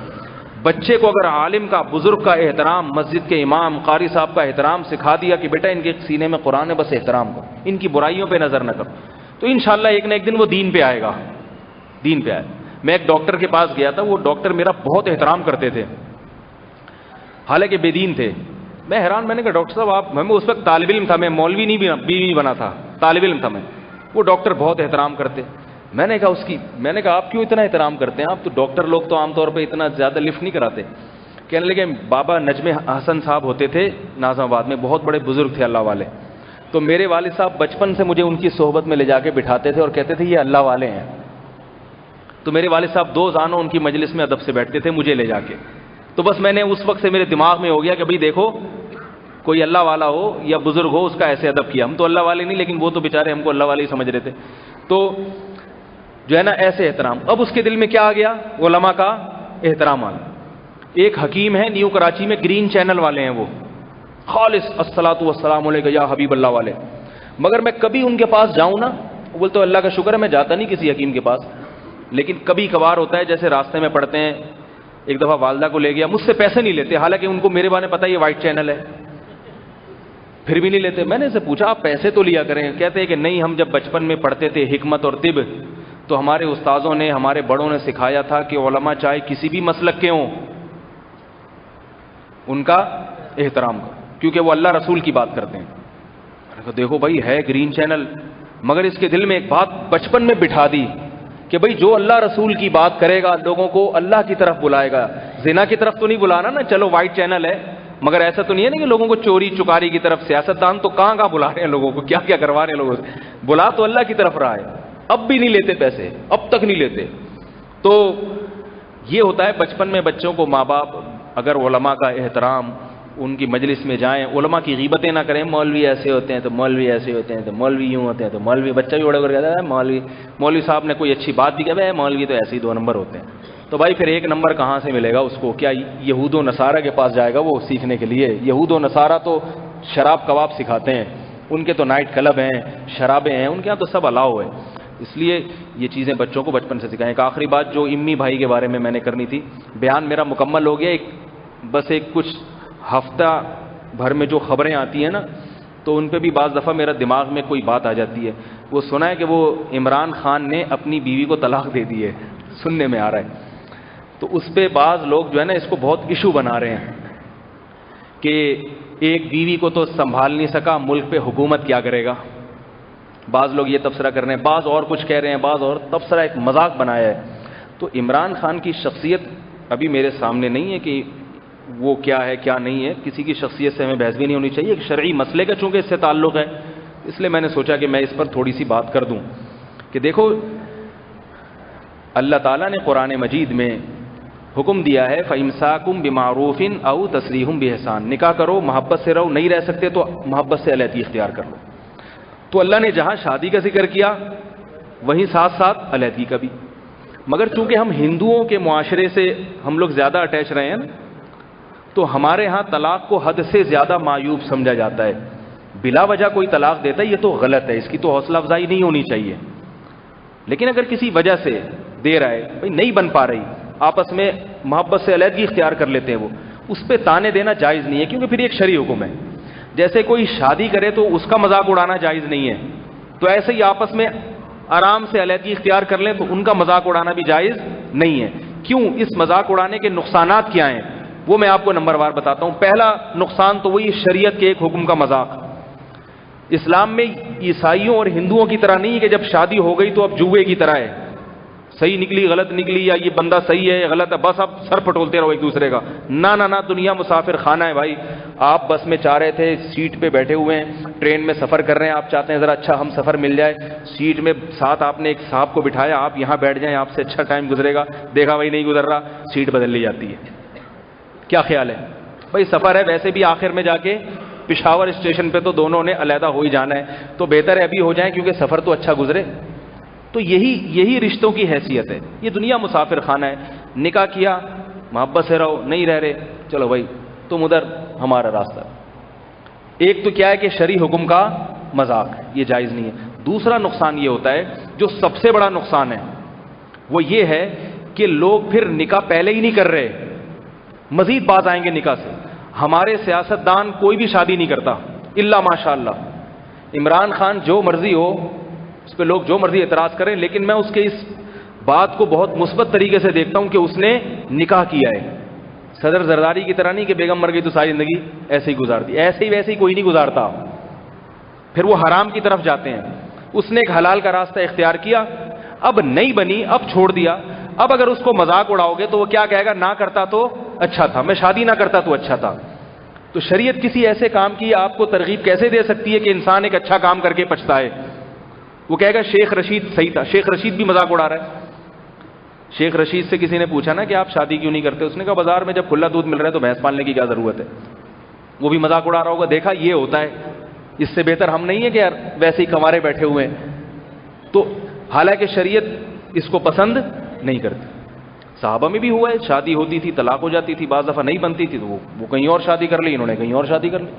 بچے کو اگر عالم کا, بزرگ کا احترام, مسجد کے امام, قاری صاحب کا احترام سکھا دیا کہ بیٹا ان کے سینے میں قرآن ہے, بس احترام کرو, ان کی برائیوں پہ نظر نہ کرو, تو انشاءاللہ ایک نہ ایک دن وہ دین پہ آئے گا. دین پہ آئے. میں ایک ڈاکٹر کے پاس گیا تھا, وہ ڈاکٹر میرا بہت احترام کرتے تھے, حالانکہ بے دین تھے. میں حیران, میں نے کہا ڈاکٹر صاحب آپ, میں اس وقت طالب علم تھا, میں مولوی نہیں بنا تھا, طالب علم تھا میں. وہ ڈاکٹر بہت احترام کرتے. میں نے کہا آپ کیوں اتنا احترام کرتے ہیں, آپ تو ڈاکٹر لوگ تو عام طور پہ اتنا زیادہ لفٹ نہیں کراتے. کہنے لگے بابا نجم حسن صاحب ہوتے تھے ناظم آباد میں, بہت بڑے بزرگ تھے اللہ والے. تو میرے والد صاحب بچپن سے مجھے ان کی صحبت میں لے جا کے بٹھاتے تھے اور کہتے تھے یہ اللہ والے ہیں. تو میرے والد صاحب 2 زانوں ان کی مجلس میں ادب سے بیٹھتے تھے مجھے لے جا کے. تو بس میں نے اس وقت سے میرے دماغ میں ہو گیا کہ بھئی دیکھو کوئی اللہ والا ہو یا بزرگ ہو, اس کا ایسے ادب کیا. ہم تو اللہ والے نہیں, لیکن وہ تو بیچارے ہم کو اللہ والے ہی سمجھ رہے تھے. تو جو ہے نا ایسے احترام. اب اس کے دل میں کیا آ گیا؟ علماء کا احترام آ گیا. ایک حکیم ہے نیو کراچی میں، گرین چینل والے ہیں وہ، خالص الصلاۃ والسلام علیک یا حبیب اللہ والے. مگر میں کبھی ان کے پاس جاؤں نا، بولتے اللہ کا شکر ہے میں جاتا نہیں کسی حکیم کے پاس، لیکن کبھی کبھار ہوتا ہے جیسے راستے میں پڑھتے ہیں. ایک دفعہ والدہ کو لے گیا، مجھ سے پیسے نہیں لیتے، حالانکہ ان کو میرے بارے میں پتہ یہ وائٹ چینل ہے، پھر بھی نہیں لیتے. میں نے ان سے پوچھا آپ پیسے تو لیا کریں. کہتے ہیں کہ نہیں، ہم جب بچپن میں پڑھتے تھے حکمت اور طب، تو ہمارے استاذوں نے، ہمارے بڑوں نے سکھایا تھا کہ علماء چاہے کسی بھی مسلک کے ہوں ان کا احترام کرو، کیونکہ وہ اللہ رسول کی بات کرتے ہیں. دیکھو بھائی ہے گرین چینل، مگر اس کے دل میں ایک بات بچپن میں بٹھا دی کہ بھائی جو اللہ رسول کی بات کرے گا لوگوں کو اللہ کی طرف بلائے گا، زنا کی طرف تو نہیں بلانا نا. چلو وائٹ چینل ہے، مگر ایسا تو نہیں ہے نا کہ لوگوں کو چوری چکاری کی طرف. سیاستدان تو کہاں کہاں بلا رہے ہیں لوگوں کو، کیا کیا کروا رہے ہیں لوگوں سے. بلا تو اللہ کی طرف رہا ہے. اب بھی نہیں لیتے پیسے، اب تک نہیں لیتے. تو یہ ہوتا ہے بچپن میں بچوں کو ماں باپ اگر علماء کا احترام، ان کی مجلس میں جائیں، علماء کی غیبتیں نہ کریں. مولوی ایسے ہوتے ہیں تو مولوی ایسے ہوتے ہیں تو مولوی یوں ہوتے ہیں تو مولوی، بچہ بھی اڑ کر کہتا ہے مولوی صاحب نے کوئی اچھی بات بھی کہا ہے، مولوی تو ایسے ہی 2 نمبر ہوتے ہیں. تو بھائی پھر 1 نمبر کہاں سے ملے گا اس کو؟ کیا یہود و نصارہ کے پاس جائے گا وہ سیکھنے کے لیے؟ یہود و نصارہ تو شراب کباب سکھاتے ہیں، ان کے تو نائٹ کلب ہیں، شرابیں ہیں، ان کے یہاں تو سب الاؤ ہے. اس لیے یہ چیزیں بچوں کو بچپن سے سکھائیں. ایک آخری بات جو امی بھائی کے بارے میں نے کرنی تھی، بیان میرا مکمل ہو گیا. بس ایک کچھ ہفتہ بھر میں جو خبریں آتی ہیں نا، تو ان پہ بھی بعض دفعہ میرا دماغ میں کوئی بات آ جاتی ہے. وہ سنا ہے کہ وہ عمران خان نے اپنی بیوی کو طلاق دے دی ہے، سننے میں آ رہا ہے. تو اس پہ بعض لوگ جو ہے نا اس کو بہت ایشو بنا رہے ہیں کہ ایک بیوی کو تو سنبھال نہیں سکا، ملک پہ حکومت کیا کرے گا. بعض لوگ یہ تبصرہ کر رہے ہیں، بعض اور کچھ کہہ رہے ہیں، بعض اور تبصرہ ایک مذاق بنایا ہے. تو عمران خان کی شخصیت ابھی میرے سامنے نہیں ہے کہ وہ کیا ہے کیا نہیں ہے. کسی کی شخصیت سے ہمیں بحث بھی نہیں ہونی چاہیے. ایک شرعی مسئلے کا چونکہ اس سے تعلق ہے، اس لیے میں نے سوچا کہ میں اس پر تھوڑی سی بات کر دوں کہ دیکھو اللہ تعالیٰ نے قرآن مجید میں حکم دیا ہے فَإِمْسَاكُمْ بِمَعْرُوفٍ أَوْ تَسْرِيحٌ بِإِحْسَان. نکاح کرو، محبت سے رہو، نہیں رہ سکتے تو محبت سے علیحدگی اختیار کر لو. تو اللہ نے جہاں شادی کا ذکر کیا وہیں ساتھ ساتھ علیحدگی کا بھی. مگر چونکہ ہم ہندوؤں کے معاشرے سے ہم لوگ زیادہ اٹیچ رہے ہیں نا، تو ہمارے ہاں طلاق کو حد سے زیادہ معیوب سمجھا جاتا ہے. بلا وجہ کوئی طلاق دیتا ہے یہ تو غلط ہے، اس کی تو حوصلہ افزائی نہیں ہونی چاہیے. لیکن اگر کسی وجہ سے دے رہا ہے، بھائی نہیں بن پا رہی، آپس میں محبت سے علیحدگی اختیار کر لیتے ہیں، وہ اس پہ تانے دینا جائز نہیں ہے، کیونکہ پھر ایک شرعی حکم ہے. جیسے کوئی شادی کرے تو اس کا مذاق اڑانا جائز نہیں ہے، تو ایسے ہی آپس میں آرام سے علیحدگی اختیار کر لیں تو ان کا مذاق اڑانا بھی جائز نہیں ہے. کیوں؟ اس مذاق اڑانے کے نقصانات کیا ہیں وہ میں آپ کو نمبر وار بتاتا ہوں. پہلا نقصان تو وہی شریعت کے ایک حکم کا مذاق. اسلام میں عیسائیوں اور ہندوؤں کی طرح نہیں ہے کہ جب شادی ہو گئی تو اب جوئے کی طرح ہے، صحیح نکلی غلط نکلی، یا یہ بندہ صحیح ہے یا غلط ہے، بس اب سر پٹولتے رہو ایک دوسرے کا. نہ نہ نہ، دنیا مسافر خانہ ہے بھائی. آپ بس میں چاہ رہے تھے، سیٹ پہ بیٹھے ہوئے ہیں، ٹرین میں سفر کر رہے ہیں، آپ چاہتے ہیں ذرا اچھا ہم سفر مل جائے، سیٹ میں ساتھ آپ نے ایک صاحب کو بٹھایا، آپ یہاں بیٹھ جائیں، آپ سے اچھا ٹائم گزرے گا. دیکھا بھائی نہیں گزر رہا، سیٹ بدل لی جاتی ہے. کیا خیال ہے بھائی؟ سفر ہے، ویسے بھی آخر میں جا کے پشاور اسٹیشن پہ تو دونوں نے علیحدہ ہو ہی جانا ہے، تو بہتر ہے ابھی ہو جائیں کیونکہ سفر تو اچھا گزرے. تو یہی رشتوں کی حیثیت ہے. یہ دنیا مسافر خانہ ہے. نکاح کیا، محبت سے رہو، نہیں رہ رہے، چلو بھائی تم ادھر ہمارا راستہ. ایک تو کیا ہے کہ شرعی حکم کا مذاق ہے، یہ جائز نہیں ہے. دوسرا نقصان یہ ہوتا ہے جو سب سے بڑا نقصان ہے، وہ یہ ہے کہ لوگ پھر نکاح پہلے ہی نہیں کر رہے، مزید باز آئیں گے نکاح سے. ہمارے سیاستدان کوئی بھی شادی نہیں کرتا الا ماشاء اللہ. عمران خان جو مرضی ہو، اس پہ لوگ جو مرضی اعتراض کریں، لیکن میں اس کے اس بات کو بہت مثبت طریقے سے دیکھتا ہوں کہ اس نے نکاح کیا ہے. صدر زرداری کی طرح نہیں کہ بیگم مر گئی تو ساری زندگی ایسے ہی گزار دی. ایسے ہی ویسے ہی کوئی نہیں گزارتا، پھر وہ حرام کی طرف جاتے ہیں. اس نے ایک حلال کا راستہ اختیار کیا، اب نہیں بنی، اب چھوڑ دیا. اب اگر اس کو مذاق اڑاؤ گے تو وہ کیا کہے گا؟ نہ کرتا تو اچھا تھا، میں شادی نہ کرتا تو اچھا تھا. تو شریعت کسی ایسے کام کی آپ کو ترغیب کیسے دے سکتی ہے کہ انسان ایک اچھا کام کر کے پچھتائے؟ وہ کہے گا شیخ رشید صحیح تھا. شیخ رشید بھی مذاق اڑا رہا ہے. شیخ رشید سے کسی نے پوچھا نا کہ آپ شادی کیوں نہیں کرتے؟ اس نے کہا بازار میں جب کھلا دودھ مل رہا ہے تو بھینس پالنے کی کیا ضرورت ہے. وہ بھی مذاق اڑا رہا ہوگا. دیکھا یہ ہوتا ہے. اس سے بہتر ہم نہیں ہے کہ یار ویسے ہی کمارے بیٹھے ہوئے ہیں. تو حالانکہ شریعت اس کو پسند نہیں کرتے. صحابہ میں بھی ہوا ہے, شادی ہوتی تھی طلاق ہو جاتی تھی, بعض دفعہ نہیں بنتی تھی تو وہ کہیں اور شادی کر لی, انہوں نے کہیں اور شادی کر لی.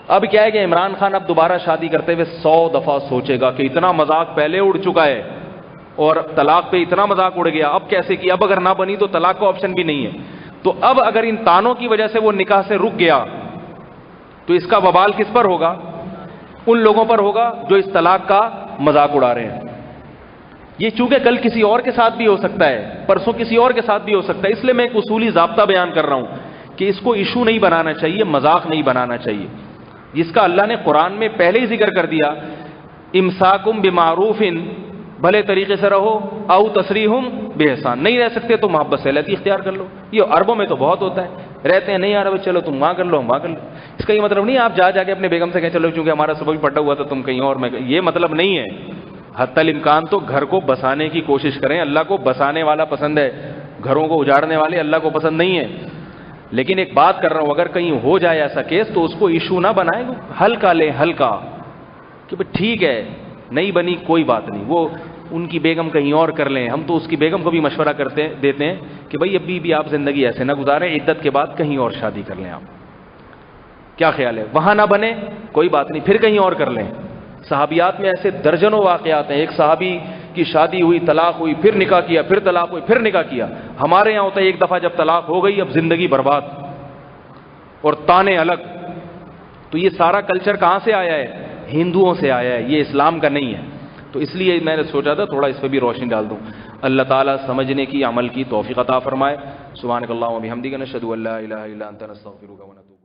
اب کیا ہے کہ عمران خان اب دوبارہ شادی کرتے ہوئے 100 دفعہ سوچے گا کہ اتنا مذاق پہلے اڑ چکا ہے اور طلاق پہ اتنا مذاق اڑ گیا, اب کیسے کی, اب اگر نہ بنی تو طلاق کا آپشن بھی نہیں ہے. تو اب اگر ان تانوں کی وجہ سے وہ نکاح سے رک گیا تو اس کا وبال کس پر ہوگا؟ ان لوگوں پر ہوگا جو اس طلاق کا مذاق اڑا رہے ہیں. یہ چونکہ کل کسی اور کے ساتھ بھی ہو سکتا ہے, پرسوں کسی اور کے ساتھ بھی ہو سکتا ہے, اس لیے میں ایک اصولی ضابطہ بیان کر رہا ہوں کہ اس کو ایشو نہیں بنانا چاہیے, مذاق نہیں بنانا چاہیے, جس کا اللہ نے قرآن میں پہلے ہی ذکر کر دیا. امساکم بمعروف, بھلے طریقے سے رہو, او تسریحم بإحسان, نہیں رہ سکتے تو محبت سے علیحدگی اختیار کر لو. یہ عربوں میں تو بہت ہوتا ہے, رہتے ہیں نہیں عرب, چلو تم وہاں کر لو, ہم وہاں کر لو. اس کا یہ مطلب نہیں آپ جا کے اپنے بیگم سے کہیں چلو چونکہ ہمارا صبح بھی پڑا ہوا تھا تم کہیں اور, میں یہ مطلب نہیں ہے. حتی الامکان تو گھر کو بسانے کی کوشش کریں. اللہ کو بسانے والا پسند ہے, گھروں کو اجاڑنے والے اللہ کو پسند نہیں ہے. لیکن ایک بات کر رہا ہوں, اگر کہیں ہو جائے ایسا کیس تو اس کو ایشو نہ بنائیں, ہلکا لیں, ہلکا کہ بھئی ٹھیک ہے نہیں بنی کوئی بات نہیں, وہ ان کی بیگم کہیں اور کر لیں. ہم تو اس کی بیگم کو بھی مشورہ دیتے ہیں کہ بھئی ابھی بھی آپ زندگی ایسے نہ گزاریں, عدت کے بعد کہیں اور شادی کر لیں. آپ کیا خیال ہے؟ وہاں نہ بنے کوئی بات نہیں, پھر کہیں اور کر لیں. صحابیات میں ایسے درجنوں واقعات ہیں. ایک صحابی کی شادی ہوئی, طلاق ہوئی, پھر نکاح کیا, پھر طلاق ہوئی, پھر نکاح کیا. ہمارے یہاں ہوتا ہے ایک دفعہ جب طلاق ہو گئی اب زندگی برباد اور تانے الگ. تو یہ سارا کلچر کہاں سے آیا ہے؟ ہندوؤں سے آیا ہے, یہ اسلام کا نہیں ہے. تو اس لیے میں نے سوچا تھا تھوڑا اس پہ بھی روشنی ڈال دوں. اللہ تعالیٰ سمجھنے کی, عمل کی توفیق عطا فرمائے. سبحانک اللہم و بحمدک, نشہد ان لا الہ الا انت, نستغفرک و نتوب.